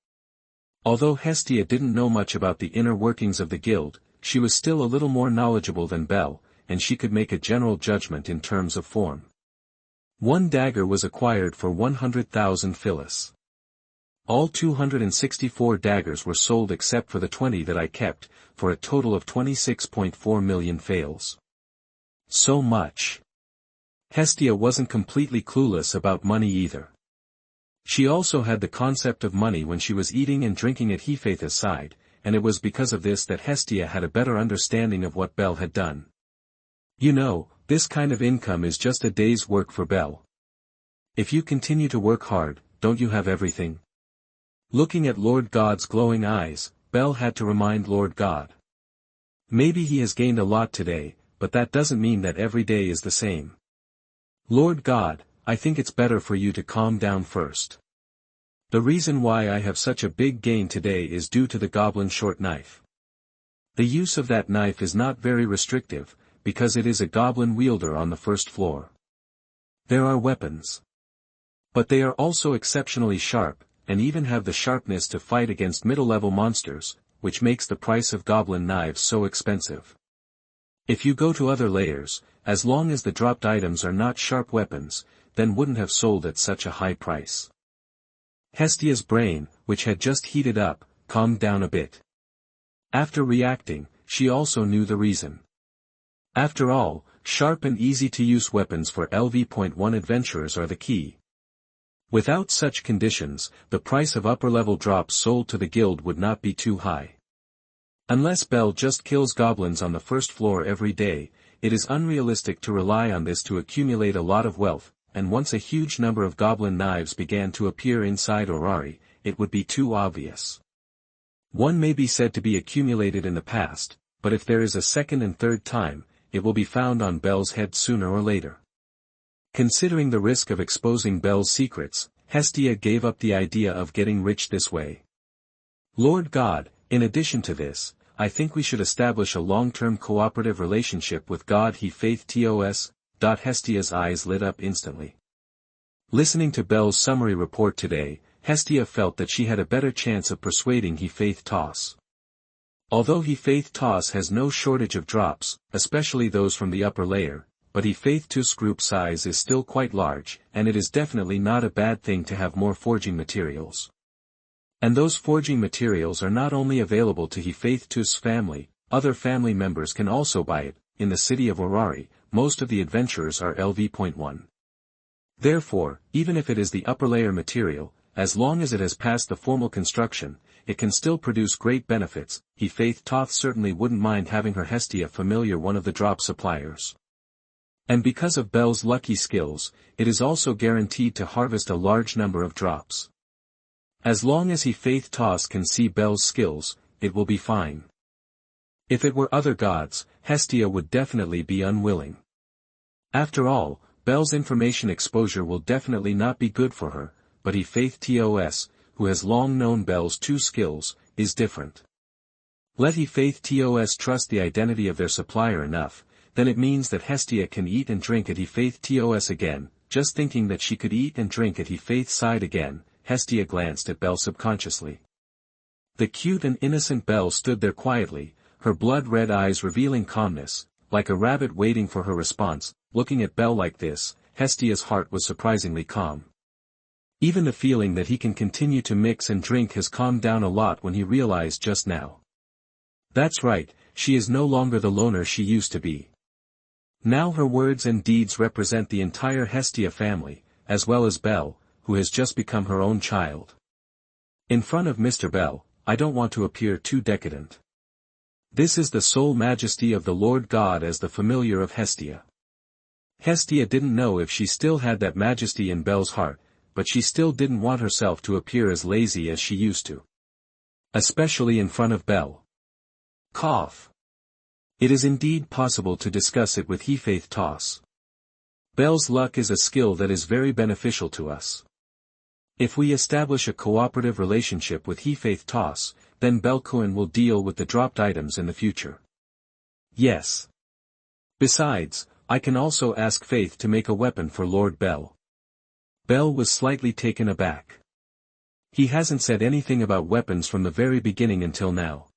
Although Hestia didn't know much about the inner workings of the guild, she was still a little more knowledgeable than Belle, and she could make a general judgment in terms of form. One dagger was acquired for 100,000 Phyllis. All 264 daggers were sold except for the 20 that I kept, for a total of 26.4 million fails. So much. Hestia wasn't completely clueless about money either. She also had the concept of money when she was eating and drinking at Hefaith's side, and it was because of this that Hestia had a better understanding of what Belle had done. You know, this kind of income is just a day's work for Belle. If you continue to work hard, don't you have everything? Looking at Lord God's glowing eyes, Belle had to remind Lord God. Maybe he has gained a lot today, but that doesn't mean that every day is the same. Lord God, I think it's better for you to calm down first. The reason why I have such a big gain today is due to the goblin short knife. The use of that knife is not very restrictive, because it is a goblin wielder on the first floor. There are weapons. But they are also exceptionally sharp, and even have the sharpness to fight against middle-level monsters, which makes the price of goblin knives so expensive. If you go to other layers, as long as the dropped items are not sharp weapons, then wouldn't have sold at such a high price. Hestia's brain, which had just heated up, calmed down a bit. After reacting, she also knew the reason. After all, sharp and easy-to-use weapons for LV.1 adventurers are the key. Without such conditions, the price of upper-level drops sold to the guild would not be too high. Unless Belle just kills goblins on the first floor every day, it is unrealistic to rely on this to accumulate a lot of wealth, and once a huge number of goblin knives began to appear inside Orari, it would be too obvious. One may be said to be accumulated in the past, but if there is a second and third time, it will be found on Belle's head sooner or later. Considering the risk of exposing Belle's secrets, Hestia gave up the idea of getting rich this way. Lord God, in addition to this, I think we should establish a long-term cooperative relationship with God He Faith TOS. Hestia's eyes lit up instantly. Listening to Belle's summary report today, Hestia felt that she had a better chance of persuading He Faith Toss. Although He Faith Toss has no shortage of drops, especially those from the upper layer, but He Faith TOS group size is still quite large, and it is definitely not a bad thing to have more forging materials. And those forging materials are not only available to He Faith TOS family, other family members can also buy it. In the city of Orari, most of the adventurers are LV.1. Therefore, even if it is the upper layer material, as long as it has passed the formal construction, it can still produce great benefits. He Faith Toth certainly wouldn't mind having her Hestia familiar one of the drop suppliers. And because of Belle's lucky skills, it is also guaranteed to harvest a large number of drops. As long as He Faith Toss can see Belle's skills, it will be fine. If it were other gods, Hestia would definitely be unwilling. After all, Belle's information exposure will definitely not be good for her, but Him.And, who has long known Belle's two skills, is different. Let Him.And trust the identity of their supplier enough, then it means that Hestia can eat and drink at Him.And again. Just thinking that she could eat and drink at Him.'s side again, Hestia glanced at Belle subconsciously. The cute and innocent Belle stood there quietly, her blood-red eyes revealing calmness, like a rabbit waiting for her response. Looking at Belle like this, Hestia's heart was surprisingly calm. Even the feeling that he can continue to mix and drink has calmed down a lot when he realized just now. That's right, she is no longer the loner she used to be. Now her words and deeds represent the entire Hestia family, as well as Belle, who has just become her own child. In front of Mr. Belle, I don't want to appear too decadent. This is the sole majesty of the Lord God as the familiar of Hestia. Hestia didn't know if she still had that majesty in Belle's heart, but she still didn't want herself to appear as lazy as she used to. Especially in front of Belle. Cough. It is indeed possible to discuss it with Him.And. Belle's luck is a skill that is very beneficial to us. If we establish a cooperative relationship with Him.And, then Bellecoin will deal with the dropped items in the future. Yes. Besides, I can also ask Faith to make a weapon for Lord Belle. Belle was slightly taken aback. He hasn't said anything about weapons from the very beginning until now.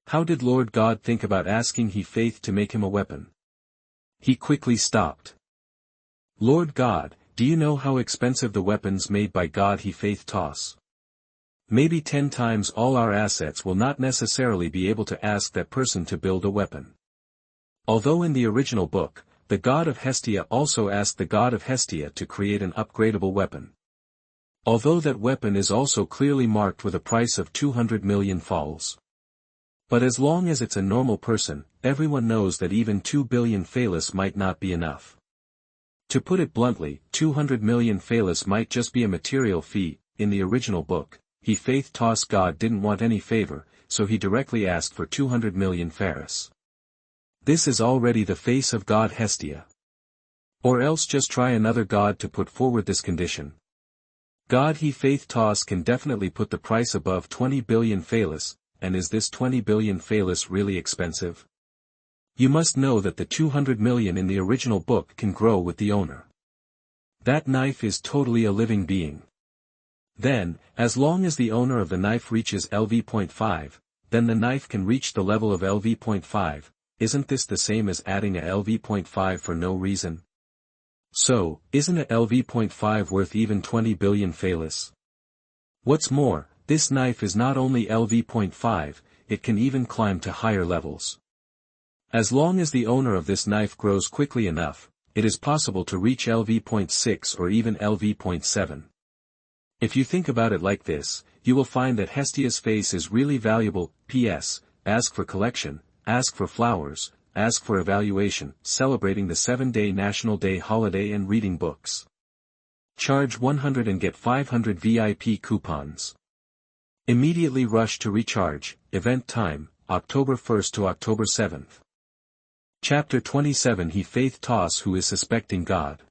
How did Lord God think about asking Faith to make him a weapon? He quickly stopped. Lord God, do you know how expensive the weapons made by God Him.And? Maybe 10 times all our assets will not necessarily be able to ask that person to build a weapon. Although in the original book, the god of Hestia also asked the god of Hestia to create an upgradable weapon. Although that weapon is also clearly marked with a price of 200 million falls. But as long as it's a normal person, everyone knows that even 2 billion phalas might not be enough. To put it bluntly, 200 million phalas might just be a material fee. In the original book, Him.And God didn't want any favor, so he directly asked for 200 million pharas. This is already the face of God Hestia. Or else just try another god to put forward this condition. God Him.And can definitely put the price above 20 billion phalas, and is this 20 billion phalas really expensive? You must know that the 200 million in the original book can grow with the owner. That knife is totally a living being. Then, as long as the owner of the knife reaches LV.5, then the knife can reach the level of LV.5. Isn't this the same as adding a LV.5 for no reason? So, isn't a LV.5 worth even 20 billion phalas? What's more, this knife is not only LV.5, it can even climb to higher levels. As long as the owner of this knife grows quickly enough, it is possible to reach LV.6 or even LV.7. If you think about it like this, you will find that Hestia's face is really valuable. P.S. Ask for collection, ask for flowers, ask for evaluation, celebrating the 7-day National Day holiday and reading books. Charge 100 and get 500 VIP coupons. Immediately rush to recharge. Event time, October 1st to October 7th. Chapter 27 Him.And who is suspecting God.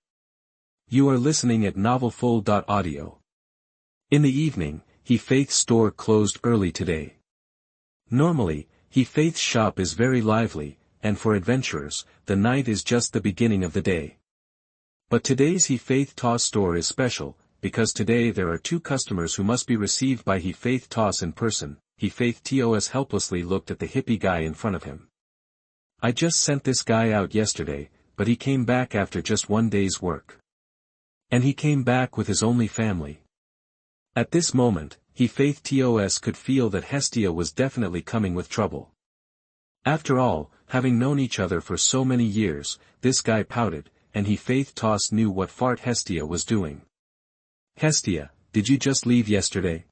You are listening at novelfull.audio. In the evening, Him.'s store closed early today. Normally, Him.'s shop is very lively, and for adventurers, the night is just the beginning of the day. But today's Him.'s store is special, because today there are 2 customers who must be received by Him.'s in person. Him.'s helplessly looked at the hippie guy in front of him. I just sent this guy out yesterday, but he came back after just 1 day's work. And he came back with his only family. At this moment, Him.'s could feel that Hestia was definitely coming with trouble. After all, having known each other for so many years, this guy pouted, and Him.'s knew what fart Hestia was doing. Hestia, did you just leave yesterday?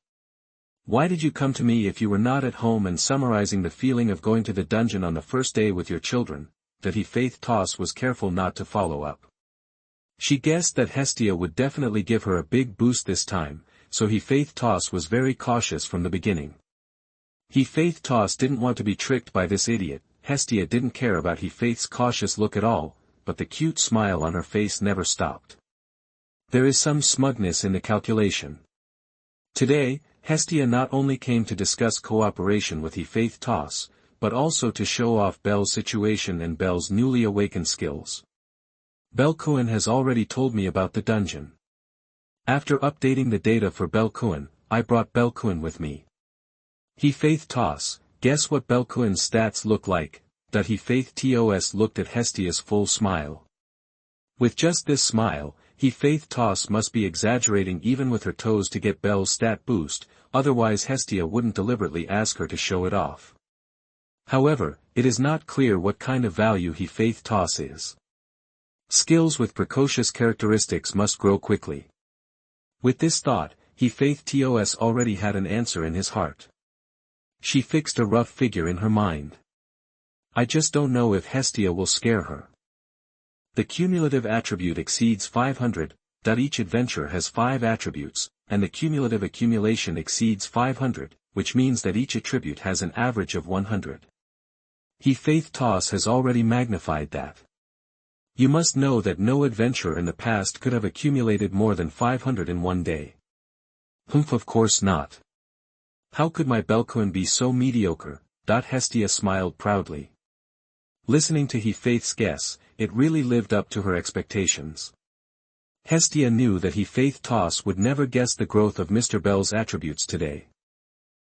Why did you come to me if you were not at home? And summarizing the feeling of going to the dungeon on the first day with your children, that Him.'s was careful not to follow up. She guessed that Hestia would definitely give her a big boost this time, so Him.'s was very cautious from the beginning. Him.'s didn't want to be tricked by this idiot. Hestia didn't care about Him.'s cautious look at all, but the cute smile on her face never stopped. There is some smugness in the calculation. Today, Hestia not only came to discuss cooperation with Faith Toss, but also to show off Belle's situation and Belle's newly awakened skills. Belkuin has already told me about the dungeon. After updating the data for Belkuin, I brought Belkuin with me. Faith Toss, guess what Belkuin's stats look like? Faith Toss looked at Hestia's full smile. With just this smile, Faith Toss must be exaggerating even with her toes to get Belle's stat boost, otherwise Hestia wouldn't deliberately ask her to show it off. However, it is not clear what kind of value Faith Toss is. Skills with precocious characteristics must grow quickly. With this thought, Faith Toss already had an answer in his heart. She fixed a rough figure in her mind. I just don't know if Hestia will scare her. The cumulative attribute exceeds 500, each adventure has 5 attributes, and the cumulative accumulation exceeds 500, which means that each attribute has an average of 100. Faith Toss has already magnified that. You must know that no adventurer in the past could have accumulated more than 500 in one day. Of course not. How could my Belkuin be so mediocre? Hestia smiled proudly. Listening to Faith's guess, it really lived up to her expectations. Hestia knew that Faith Toss would never guess the growth of Mr. Belle's attributes today.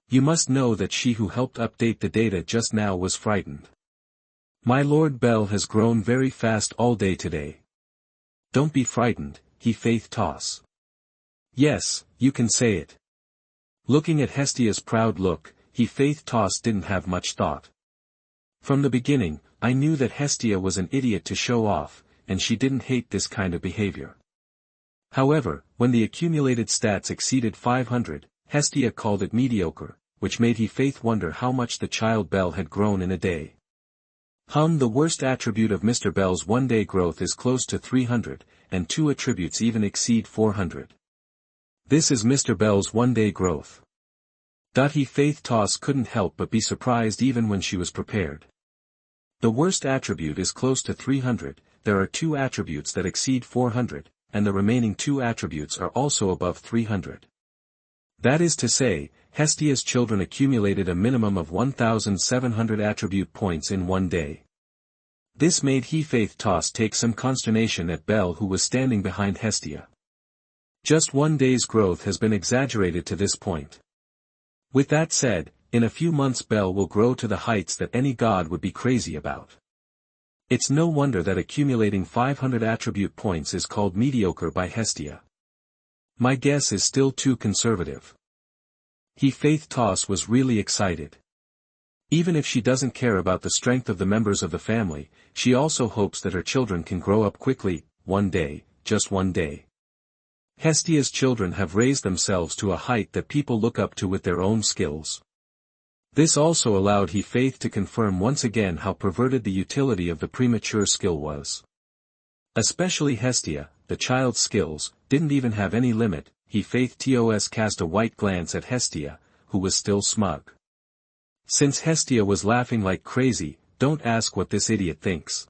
You must know that she who helped update the data just now was frightened. My Lord Belle has grown very fast all day today. Don't be frightened, Faith Toss. Yes, you can say it. Looking at Hestia's proud look, Faith Toss didn't have much thought. From the beginning, I knew that Hestia was an idiot to show off, and she didn't hate this kind of behavior. However, when the accumulated stats exceeded 500, Hestia called it mediocre, which made Faith wonder how much the child Belle had grown in a day. The worst attribute of Mr. Belle's one-day growth is close to 300, and 2 attributes even exceed 400. This is Mr. Belle's one-day growth. Faith Toss couldn't help but be surprised even when she was prepared. The worst attribute is close to 300, there are 2 attributes that exceed 400, and the remaining 2 attributes are also above 300. That is to say, Hestia's children accumulated a minimum of 1,700 attribute points in one day. This made Faith Toss take some consternation at Belle, who was standing behind Hestia. Just one day's growth has been exaggerated to this point. With that said, in a few months Belle will grow to the heights that any god would be crazy about. It's no wonder that accumulating 500 attribute points is called mediocre by Hestia. My guess is still too conservative. Faith Toss was really excited. Even if she doesn't care about the strength of the members of the family, she also hopes that her children can grow up quickly, one day, just one day. Hestia's children have raised themselves to a height that people look up to with their own skills. This also allowed Faith to confirm once again how perverted the utility of the premature skill was. Especially Hestia, the child's skills, didn't even have any limit. Faith Toss cast a white glance at Hestia, who was still smug. Since Hestia was laughing like crazy, don't ask what this idiot thinks.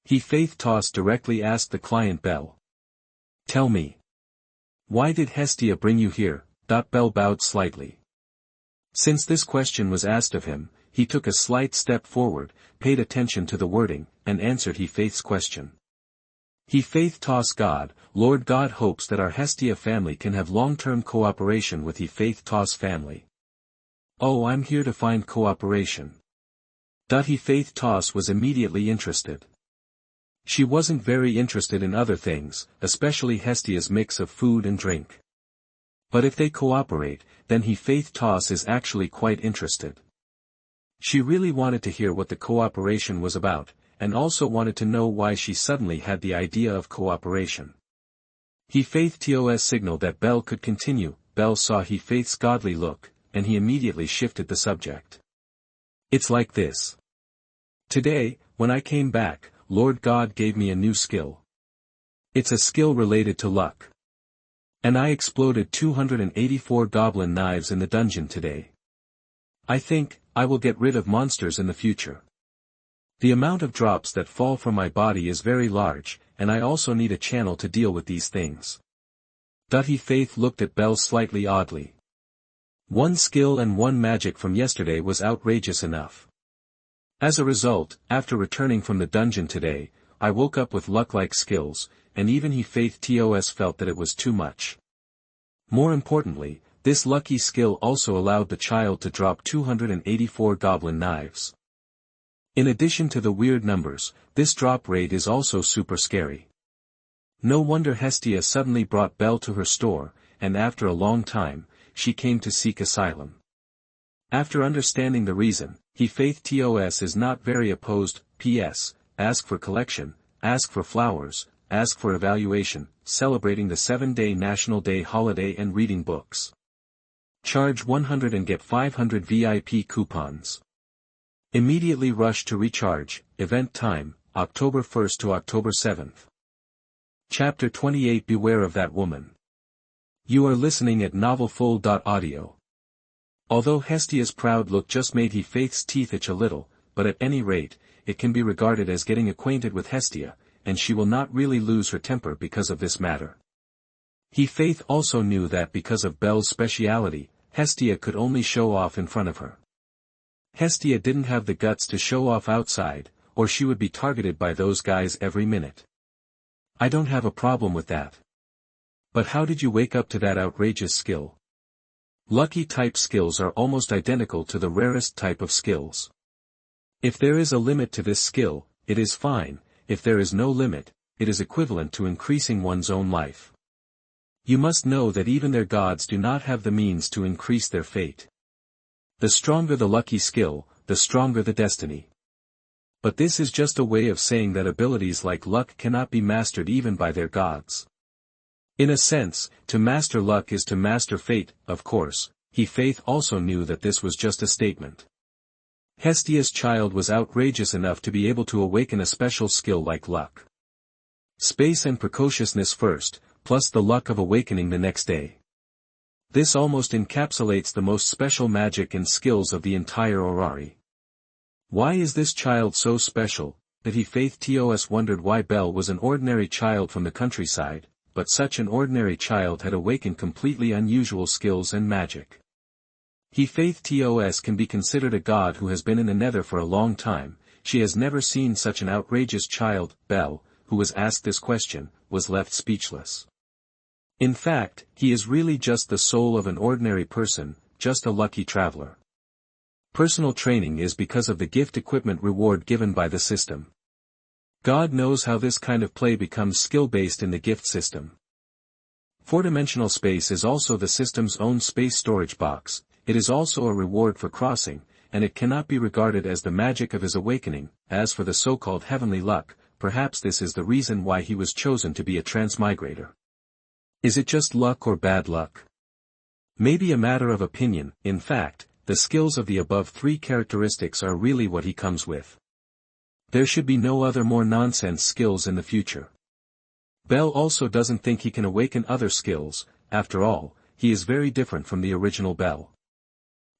Faith Toss directly asked the client Belle. Tell me. Why did Hestia bring you here? Belle bowed slightly. Since this question was asked of him, he took a slight step forward, paid attention to the wording, and answered Faith's question. Faith Toss God, Lord God hopes that our Hestia family can have long-term cooperation with Faith Toss family. Oh, I'm here to find cooperation. Faith Toss was immediately interested. She wasn't very interested in other things, especially Hestia's mix of food and drink. But if they cooperate, then Faith Toss is actually quite interested. She really wanted to hear what the cooperation was about, and also wanted to know why she suddenly had the idea of cooperation. Faith Toss signaled that Belle could continue. Belle saw Faith's godly look, and he immediately shifted the subject. It's like this. Today, when I came back, Lord God gave me a new skill. It's a skill related to luck. And I exploded 284 goblin knives in the dungeon today. I think, I will get rid of monsters in the future. The amount of drops that fall from my body is very large, and I also need a channel to deal with these things. He Faith looked at Belle slightly oddly. One skill and one magic from yesterday was outrageous enough. As a result, after returning from the dungeon today, I woke up with luck-like skills, and even he Faith TOS felt that it was too much. More importantly, this lucky skill also allowed the child to drop 284 goblin knives. In addition to the weird numbers, this drop rate is also super scary. No wonder Hestia suddenly brought Belle to her store, and after a long time, she came to seek asylum. After understanding the reason, he Faith TOS is not very opposed. P.S. Ask for collection, ask for flowers, ask for evaluation, celebrating the 7-day National Day holiday and reading books. Charge 100 and get 500 VIP coupons. Immediately rush to recharge. Event time, October 1st to October 7th. Chapter 28 Beware of that woman. You are listening at novelfull.audio. Although Hestia's proud look just made he Faith's teeth itch a little, but at any rate, it can be regarded as getting acquainted with Hestia, and she will not really lose her temper because of this matter. He Faith also knew that because of Belle's speciality, Hestia could only show off in front of her. Hestia didn't have the guts to show off outside, or she would be targeted by those guys every minute. I don't have a problem with that. But how did you wake up to that outrageous skill? Lucky type skills are almost identical to the rarest type of skills. If there is a limit to this skill, it is fine. If there is no limit, it is equivalent to increasing one's own life. You must know that even their gods do not have the means to increase their fate. The stronger the lucky skill, the stronger the destiny. But this is just a way of saying that abilities like luck cannot be mastered even by their gods. In a sense, to master luck is to master fate. Of course, he Faith also knew that this was just a statement. Hestia's child was outrageous enough to be able to awaken a special skill like luck. Space and precociousness first, plus the luck of awakening the next day. This almost encapsulates the most special magic and skills of the entire Orari. Why is this child so special? That he Faith TOS wondered why Belle was an ordinary child from the countryside, but such an ordinary child had awakened completely unusual skills and magic. He Faith TOS can be considered a god who has been in the nether for a long time. She has never seen such an outrageous child. Belle, who was asked this question, was left speechless. In fact, he is really just the soul of an ordinary person, just a lucky traveler. Personal training is because of the gift equipment reward given by the system. God knows how this kind of play becomes skill-based in the gift system. Four-dimensional space is also the system's own space storage box. It is also a reward for crossing, and it cannot be regarded as the magic of his awakening. As for the so-called heavenly luck, perhaps this is the reason why he was chosen to be a transmigrator. Is it just luck or bad luck? Maybe a matter of opinion. In fact, the skills of the above three characteristics are really what he comes with. There should be no other more nonsense skills in the future. Belle also doesn't think he can awaken other skills. After all, he is very different from the original Belle.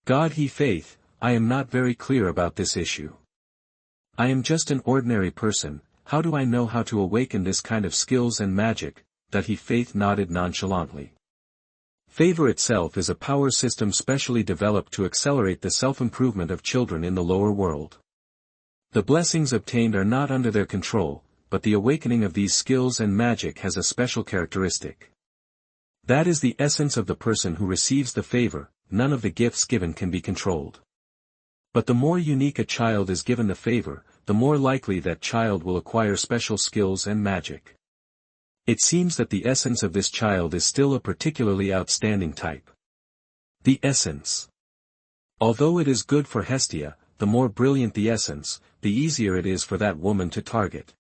God he Faith, I am not very clear about this issue. I am just an ordinary person. How do I know how to awaken this kind of skills and magic? That he Faith nodded nonchalantly. Favor itself is a power system specially developed to accelerate the self-improvement of children in the lower world. The blessings obtained are not under their control, but the awakening of these skills and magic has a special characteristic. That is the essence of the person who receives the favor. None of the gifts given can be controlled. But the more unique a child is given the favor, the more likely that child will acquire special skills and magic. It seems that the essence of this child is still a particularly outstanding type. The essence. Although it is good for Hestia, the more brilliant the essence, the easier it is for that woman to target.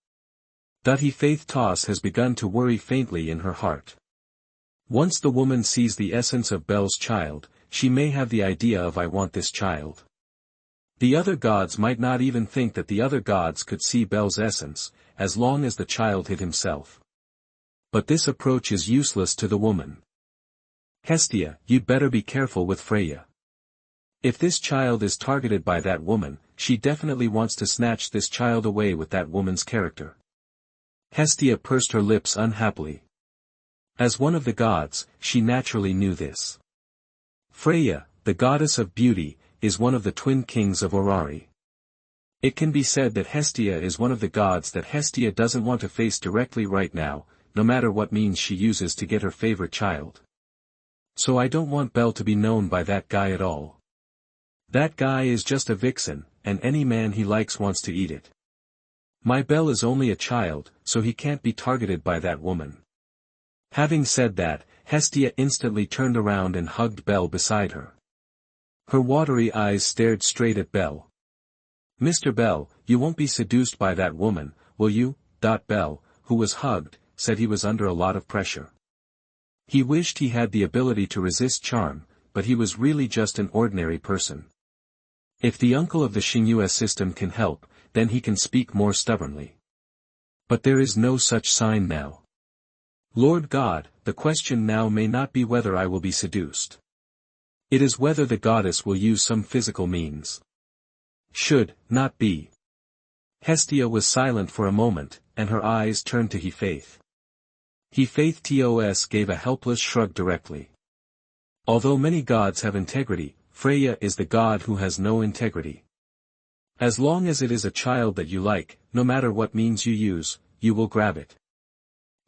He Faith Toss has begun to worry faintly in her heart. Once the woman sees the essence of Belle's child, she may have the idea of I want this child. The other gods might not even think that the other gods could see Belle's essence, as long as the child hid himself. But this approach is useless to the woman. Hestia, you'd better be careful with Freya. If this child is targeted by that woman, she definitely wants to snatch this child away with that woman's character. Hestia pursed her lips unhappily. As one of the gods, she naturally knew this. Freya, the goddess of beauty, is one of the twin kings of Orari. It can be said that Hestia is one of the gods that Hestia doesn't want to face directly right now, no matter what means she uses to get her favorite child. So I don't want Belle to be known by that guy at all. That guy is just a vixen, and any man he likes wants to eat it. My Belle is only a child, so he can't be targeted by that woman. Having said that, Hestia instantly turned around and hugged Belle beside her. Her watery eyes stared straight at Belle. Mr. Belle, you won't be seduced by that woman, will you? Belle, who was hugged, said he was under a lot of pressure. He wished he had the ability to resist charm, but he was really just an ordinary person. If the uncle of the Xingyue System can help, then he can speak more stubbornly. But there is no such sign now. Lord God, the question now may not be whether I will be seduced. It is whether the goddess will use some physical means. Should not be. Hestia was silent for a moment, and her eyes turned to He-Faith. He-Faith gave a helpless shrug directly. Although many gods have integrity, Freya is the god who has no integrity. As long as it is a child that you like, no matter what means you use, you will grab it.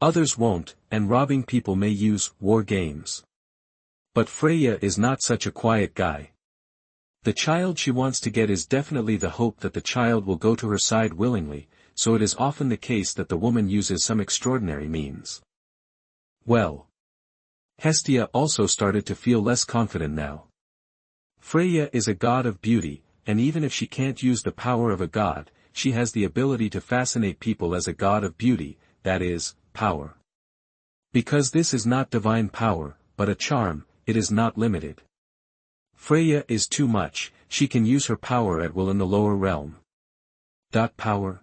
Others won't, and robbing people may use war games. But Freya is not such a quiet guy. The child she wants to get is definitely the hope that the child will go to her side willingly, so it is often the case that the woman uses some extraordinary means. Well. Hestia also started to feel less confident now. Freya is a god of beauty, and even if she can't use the power of a god, she has the ability to fascinate people as a god of beauty, that is, power. Because this is not divine power, but a charm, it is not limited. Freya is too much, she can use her power at will in the lower realm. Power.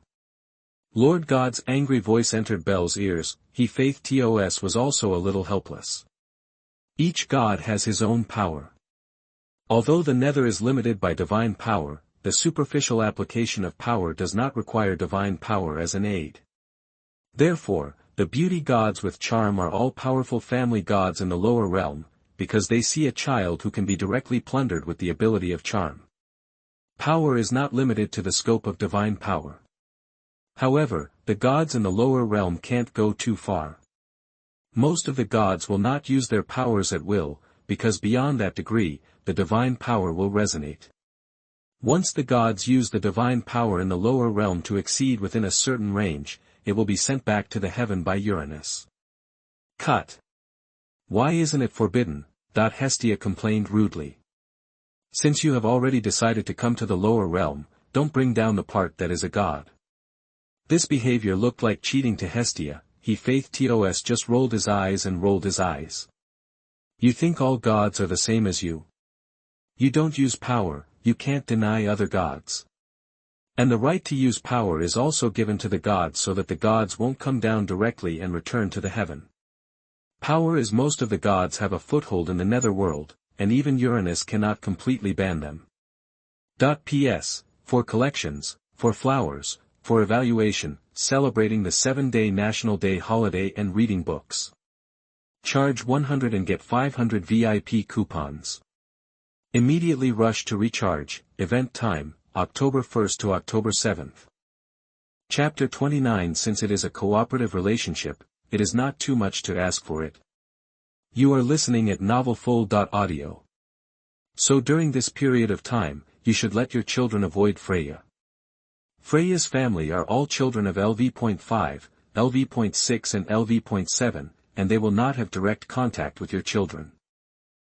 Lord God's angry voice entered Belle's ears. He-Faith was also a little helpless. Each god has his own power. Although the nether is limited by divine power, the superficial application of power does not require divine power as an aid. Therefore, the beauty gods with charm are all powerful family gods in the lower realm, because they see a child who can be directly plundered with the ability of charm. Power is not limited to the scope of divine power. However, the gods in the lower realm can't go too far. Most of the gods will not use their powers at will, because beyond that degree, the divine power will resonate. Once the gods use the divine power in the lower realm to exceed within a certain range, it will be sent back to the heaven by Uranus. Cut. Why isn't it forbidden? Hestia complained rudely. Since you have already decided to come to the lower realm, don't bring down the part that is a god. This behavior looked like cheating to Hestia. He-Faith just rolled his eyes and rolled his eyes. You think all gods are the same as you? You don't use power, you can't deny other gods. And the right to use power is also given to the gods so that the gods won't come down directly and return to the heaven. Power is most of the gods have a foothold in the netherworld, and even Uranus cannot completely ban them. P.S. For collections, for flowers, for evaluation, celebrating the 7-day National Day holiday and reading books. Charge 100 and get 500 VIP coupons. Immediately rush to recharge. Event time, October 1st to October 7th. Chapter 29. Since it is a cooperative relationship, it is not too much to ask for it. You are listening at novelfull.audio. So during this period of time, you should let your children avoid Freya. Freya's family are all children of LV.5, LV.6 and LV.7, and they will not have direct contact with your children.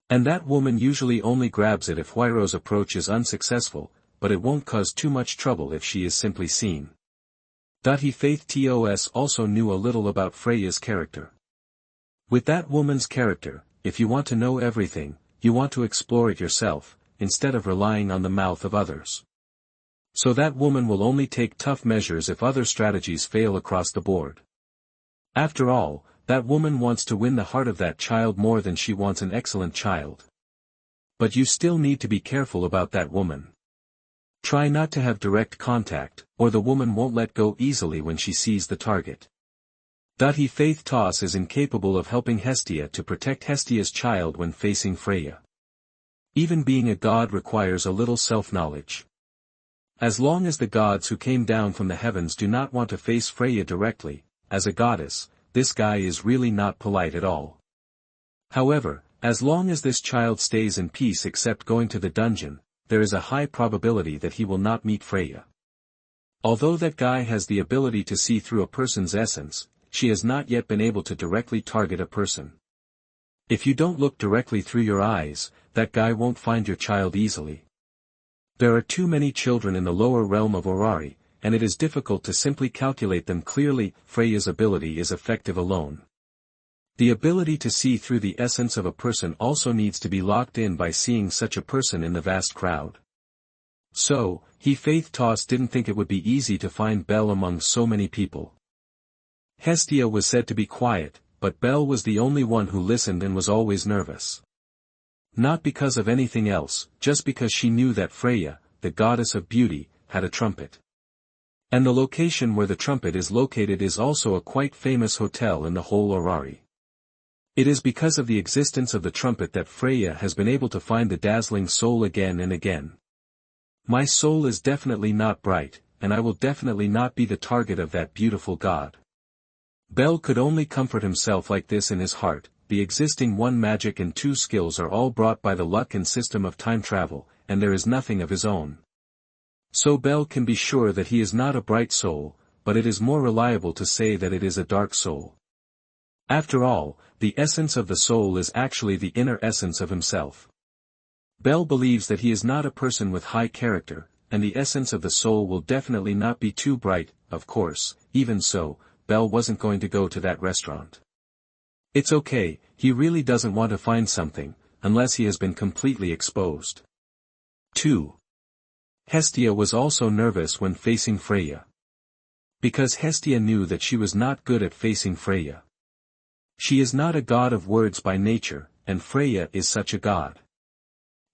And that woman usually only grabs it if Huiro's approach is unsuccessful, but it won't cause too much trouble if she is simply seen. He-Faith also knew a little about Freya's character. With that woman's character, if you want to know everything, you want to explore it yourself, instead of relying on the mouth of others. So that woman will only take tough measures if other strategies fail across the board. After all, that woman wants to win the heart of that child more than she wants an excellent child. But you still need to be careful about that woman. Try not to have direct contact, or the woman won't let go easily when she sees the target. He Faith Toss is incapable of helping Hestia to protect Hestia's child when facing Freya. Even being a god requires a little self-knowledge. As long as the gods who came down from the heavens do not want to face Freya directly, as a goddess, this guy is really not polite at all. However, as long as this child stays in peace except going to the dungeon, there is a high probability that he will not meet Freya. Although that guy has the ability to see through a person's essence, she has not yet been able to directly target a person. If you don't look directly through your eyes, that guy won't find your child easily. There are too many children in the lower realm of Orari, and it is difficult to simply calculate them clearly. Freya's ability is effective alone. The ability to see through the essence of a person also needs to be locked in by seeing such a person in the vast crowd. So, he Faith Toss didn't think it would be easy to find Belle among so many people. Hestia was said to be quiet, but Belle was the only one who listened and was always nervous. Not because of anything else, just because she knew that Freya, the goddess of beauty, had a trumpet. And the location where the trumpet is located is also a quite famous hotel in the whole Orari. It is because of the existence of the trumpet that Freya has been able to find the dazzling soul again and again. My soul is definitely not bright, and I will definitely not be the target of that beautiful god. Belle could only comfort himself like this in his heart. The existing 1 magic and 2 skills are all brought by the luck and system of time travel, and there is nothing of his own. So Belle can be sure that he is not a bright soul, but it is more reliable to say that it is a dark soul. After all, the essence of the soul is actually the inner essence of himself. Belle believes that he is not a person with high character, and the essence of the soul will definitely not be too bright. Of course, even so, Belle wasn't going to go to that restaurant. It's okay, he really doesn't want to find something, unless he has been completely exposed. 2. Hestia was also nervous when facing Freya. Because Hestia knew that she was not good at facing Freya. She is not a god of words by nature, and Freya is such a god.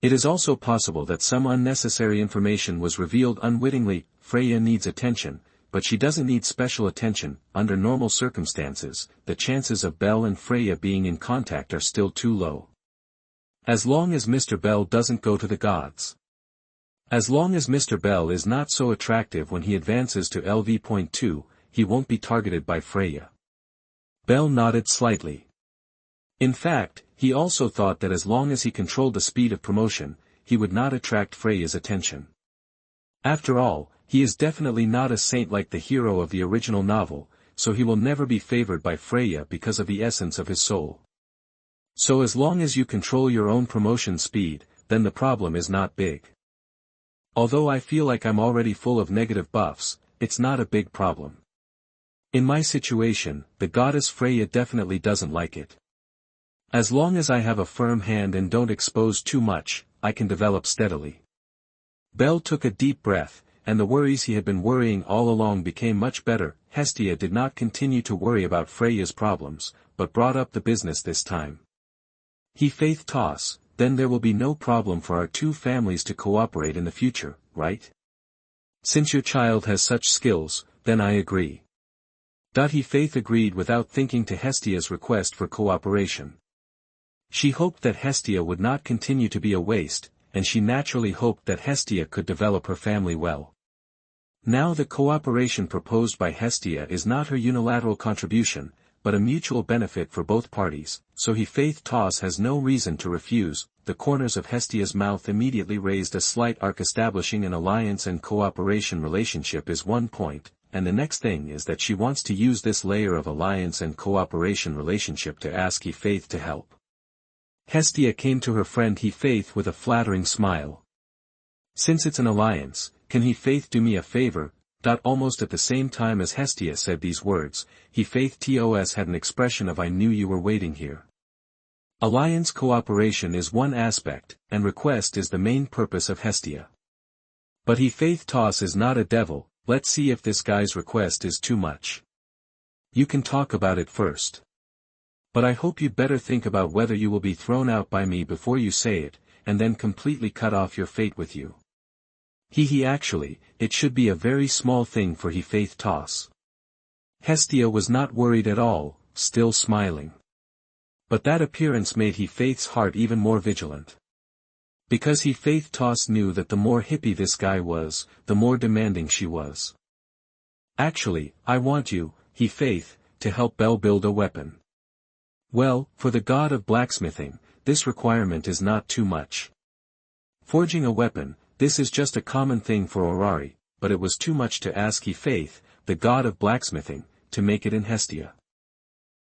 It is also possible that some unnecessary information was revealed unwittingly. Freya needs attention, but she doesn't need special attention. Under normal circumstances, the chances of Belle and Freya being in contact are still too low. As long as Mr. Bell doesn't go to the gods. As long as Mr. Bell is not so attractive when he advances to LV.2, he won't be targeted by Freya. Bell nodded slightly. In fact, he also thought that as long as he controlled the speed of promotion, he would not attract Freya's attention. After all, he is definitely not a saint like the hero of the original novel, so he will never be favored by Freya because of the essence of his soul. So as long as you control your own promotion speed, then the problem is not big. Although I feel like I'm already full of negative buffs, it's not a big problem. In my situation, the goddess Freya definitely doesn't like it. As long as I have a firm hand and don't expose too much, I can develop steadily. Bell took a deep breath, and the worries he had been worrying all along became much better. Hestia did not continue to worry about Freya's problems, but brought up the business this time. He Faith Toss, then there will be no problem for our two families to cooperate in the future, right? Since your child has such skills, then I agree. He Faith agreed without thinking to Hestia's request for cooperation. She hoped that Hestia would not continue to be a waste, and she naturally hoped that Hestia could develop her family well. Now the cooperation proposed by Hestia is not her unilateral contribution, but a mutual benefit for both parties, so he Faith Toss has no reason to refuse. The corners of Hestia's mouth immediately raised a slight arc. Establishing an alliance and cooperation relationship is one point, and the next thing is that she wants to use this layer of alliance and cooperation relationship to ask he Faith to help. Hestia came to her friend he Faith with a flattering smile. Since it's an alliance, can he Faith do me a favor? Almost at the same time as Hestia said these words, he Faith Tos had an expression of I knew you were waiting here. Alliance cooperation is one aspect, and request is the main purpose of Hestia. But he Faith Toss is not a devil. Let's see if this guy's request is too much. You can talk about it first. But I hope you'd better think about whether you will be thrown out by me before you say it. and then completely cut off your fate with you. Actually, it should be a very small thing for faith toss. Hestia was not worried at all, still smiling. But that appearance made faith's heart even more vigilant. Because faith toss knew that the more hippie this guy was, the more demanding she was. Actually, I want you, faith, to help Belle build a weapon. Well, for the god of blacksmithing, this requirement is not too much. Forging a weapon, this is just a common thing for Orari, but it was too much to ask faith, the god of blacksmithing, to make it in Hestia.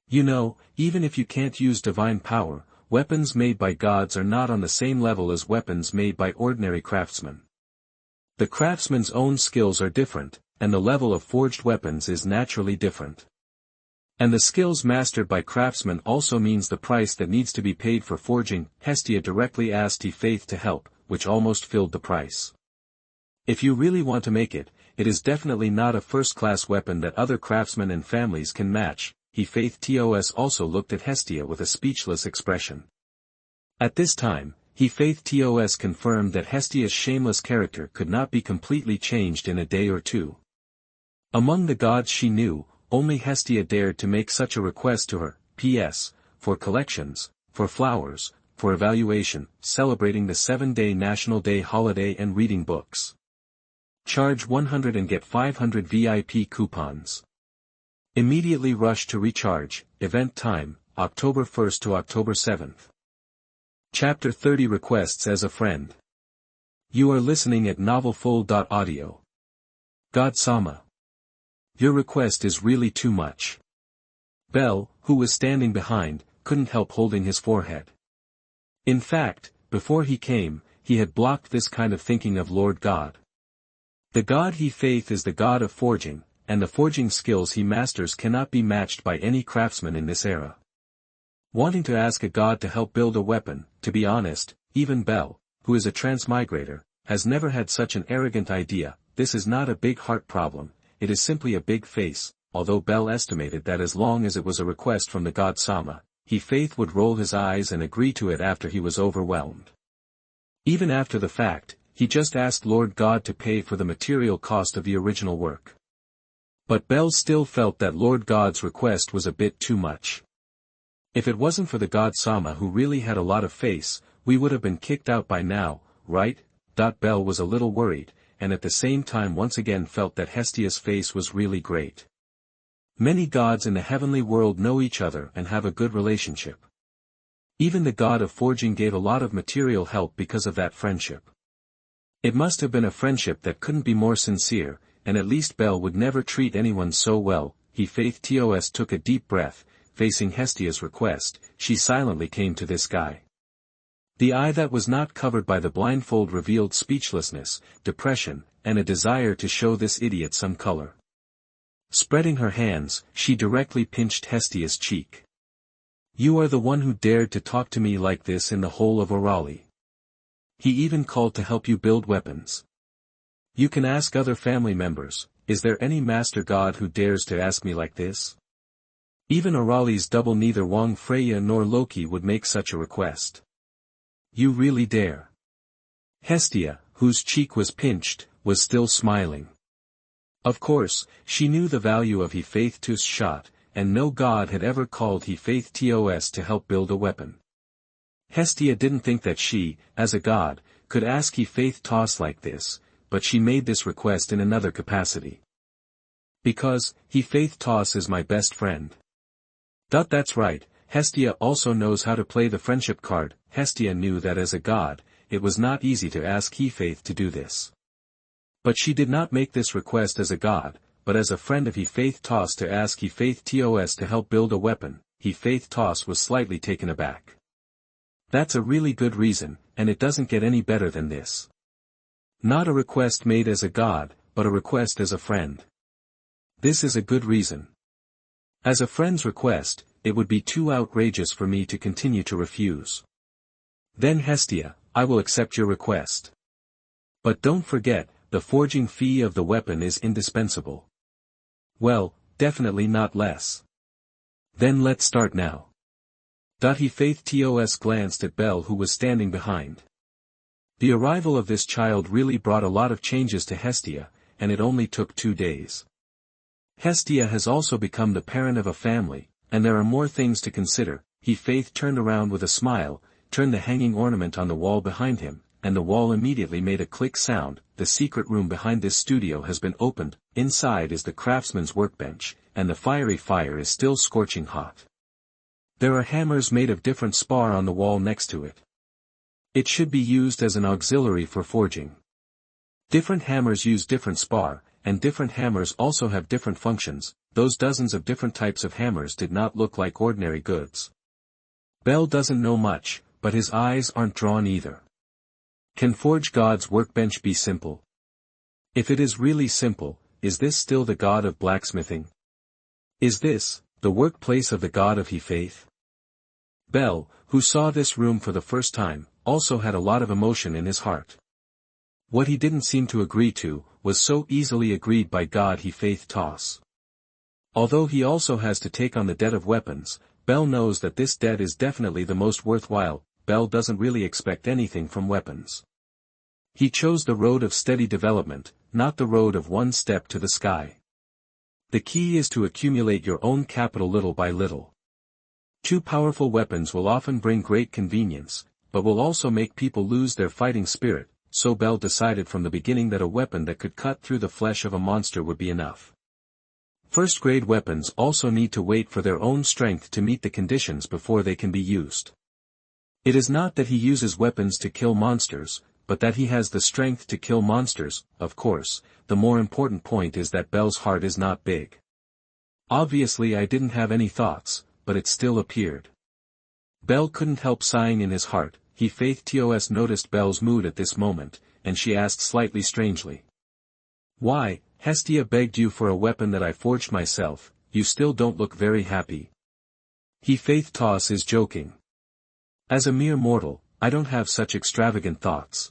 You know, even if you can't use divine power, weapons made by gods are not on the same level as weapons made by ordinary craftsmen. The craftsman's own skills are different, and the level of forged weapons is naturally different. And the skills mastered by craftsmen also means the price that needs to be paid for forging. Hestia directly asked faith to help, which almost filled the price. If you really want to make it, it is definitely not a first-class weapon that other craftsmen and families can match. Faith TOS also looked at Hestia with a speechless expression. At this time, Faith TOS confirmed that Hestia's shameless character could not be completely changed in a day or two. Among the gods she knew, only Hestia dared to make such a request to her. P.S. For collections, for flowers, for evaluation, celebrating the 7-day National Day holiday and reading books. Charge 100 and get 500 VIP coupons. Immediately rush to recharge. Event time, October 1st to October 7th. Chapter 30 Requests as a Friend. You are listening at novelfull.audio. God-sama. Your request is really too much. Belle, who was standing behind, couldn't help holding his forehead. In fact, before he came, he had blocked this kind of thinking of Lord God. The god faith is the god of forging, and the forging skills he masters cannot be matched by any craftsman in this era. Wanting to ask a god to help build a weapon, to be honest, even Belle, who is a transmigrator, has never had such an arrogant idea. This is not a big heart problem, it is simply a big face, although Belle estimated that as long as it was a request from the god Sama, faith would roll his eyes and agree to it after he was overwhelmed. Even after the fact, he just asked Lord God to pay for the material cost of the original work. But Belle still felt that Lord God's request was a bit too much. If it wasn't for the god Sama who really had a lot of face, we would have been kicked out by now, right? Belle was a little worried, and at the same time once again felt that Hestia's face was really great. Many gods in the heavenly world know each other and have a good relationship. Even the god of forging gave a lot of material help because of that friendship. It must have been a friendship that couldn't be more sincere, and at least Belle would never treat anyone so well. Faith TOS took a deep breath, facing Hestia's request. She silently came to this guy. The eye that was not covered by the blindfold revealed speechlessness, depression, and a desire to show this idiot some color. Spreading her hands, she directly pinched Hestia's cheek. You are the one who dared to talk to me like this in the whole of Orali. He even called to help you build weapons. You can ask other family members, is there any master god who dares to ask me like this? Even Orali's double neither Wang Freya nor Loki would make such a request. You really dare. Hestia, whose cheek was pinched, was still smiling. Of course, she knew the value of Faith Tus shot, and no god had ever called Faith TOS to help build a weapon. Hestia didn't think that she, as a god, could ask Faith Tos like this, but she made this request in another capacity. Because, Faith Tos is my best friend. That's right, Hestia also knows how to play the friendship card. Hestia knew that as a god, it was not easy to ask Faith to do this. But she did not make this request as a god, but as a friend of Faith Tos to ask Faith TOS to help build a weapon. Faith Tos was slightly taken aback. That's a really good reason, and it doesn't get any better than this. Not a request made as a god, but a request as a friend. This is a good reason. As a friend's request, it would be too outrageous for me to continue to refuse. Then Hestia, I will accept your request. But don't forget, the forging fee of the weapon is indispensable. Well, definitely not less. Then let's start now. Faith TOS glanced at Belle who was standing behind. The arrival of this child really brought a lot of changes to Hestia, and it only took 2 days. Hestia has also become the parent of a family, and there are more things to consider. He-Faith turned around with a smile, turned the hanging ornament on the wall behind him, and the wall immediately made a click sound. The secret room behind this studio has been opened. Inside is the craftsman's workbench, and the fiery fire is still scorching hot. There are hammers made of different spar on the wall next to it. It should be used as an auxiliary for forging. Different hammers use different spar, and different hammers also have different functions. Those dozens of different types of hammers did not look like ordinary goods. Bell doesn't know much, but his eyes aren't drawn either. Can Forge God's workbench be simple? If it is really simple, is this still the god of blacksmithing? Is this the workplace of the god of He-Faith? Bell, who saw this room for the first time, also had a lot of emotion in his heart. What he didn't seem to agree to, was so easily agreed by God He-Faith toss. Although he also has to take on the debt of weapons, Bell knows that this debt is definitely the most worthwhile. Bell doesn't really expect anything from weapons. He chose the road of steady development, not the road of one step to the sky. The key is to accumulate your own capital little by little. Too powerful weapons will often bring great convenience, but will also make people lose their fighting spirit, so Bell decided from the beginning that a weapon that could cut through the flesh of a monster would be enough. First-grade weapons also need to wait for their own strength to meet the conditions before they can be used. It is not that he uses weapons to kill monsters, but that he has the strength to kill monsters. Of course, the more important point is that Bell's heart is not big. Obviously I didn't have any thoughts, but it still appeared. Bell couldn't help sighing in his heart. He-Faith TOS noticed Bell's mood at this moment, and she asked slightly strangely. Why, Hestia begged you for a weapon that I forged myself, you still don't look very happy. He-Faith TOS is joking. As a mere mortal, I don't have such extravagant thoughts.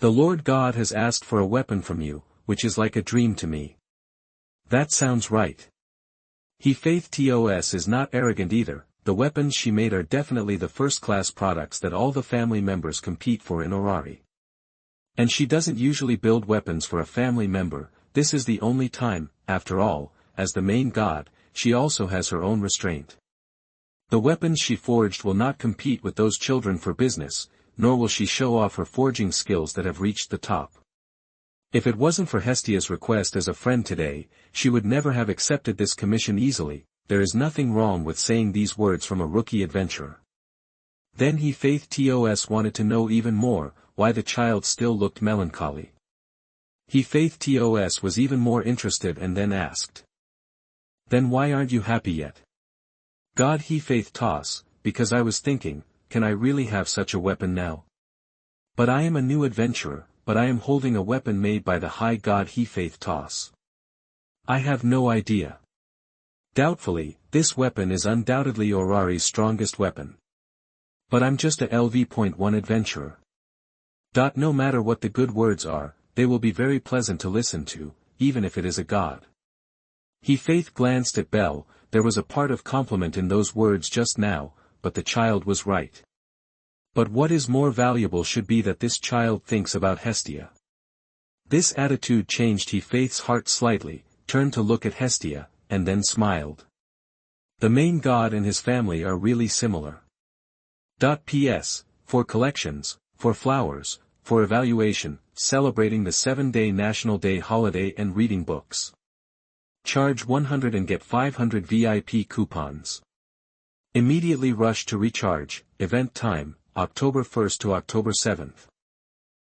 The Lord God has asked for a weapon from you, which is like a dream to me. That sounds right. He-Faith TOS is not arrogant either. The weapons she made are definitely the first-class products that all the family members compete for in Orari. And she doesn't usually build weapons for a family member. This is the only time. After all, as the main god, she also has her own restraint. The weapons she forged will not compete with those children for business, nor will she show off her forging skills that have reached the top. If it wasn't for Hestia's request as a friend today, she would never have accepted this commission easily. There is nothing wrong with saying these words from a rookie adventurer. Then He-Faith TOS wanted to know even more, why the child still looked melancholy. He-Faith TOS was even more interested and then asked. Then why aren't you happy yet? God He-Faith TOS, because I was thinking, can I really have such a weapon now? But I am a new adventurer, but I am holding a weapon made by the high god He-Faith TOS. I have no idea. Doubtfully, this weapon is undoubtedly Orari's strongest weapon. But I'm just a LV.1 adventurer. No matter what the good words are, they will be very pleasant to listen to, even if it is a god. He-Faith glanced at Bell. There was a part of compliment in those words just now, but the child was right. But what is more valuable should be that this child thinks about Hestia. This attitude changed He-Faith's heart slightly, turned to look at Hestia, and then smiled. The main god and his family are really similar. P.S. For collections, for flowers, for evaluation, celebrating the 7-day National Day holiday and reading books. Charge 100 and get 500 VIP coupons. Immediately rush to recharge. Event time, October 1st to October 7th.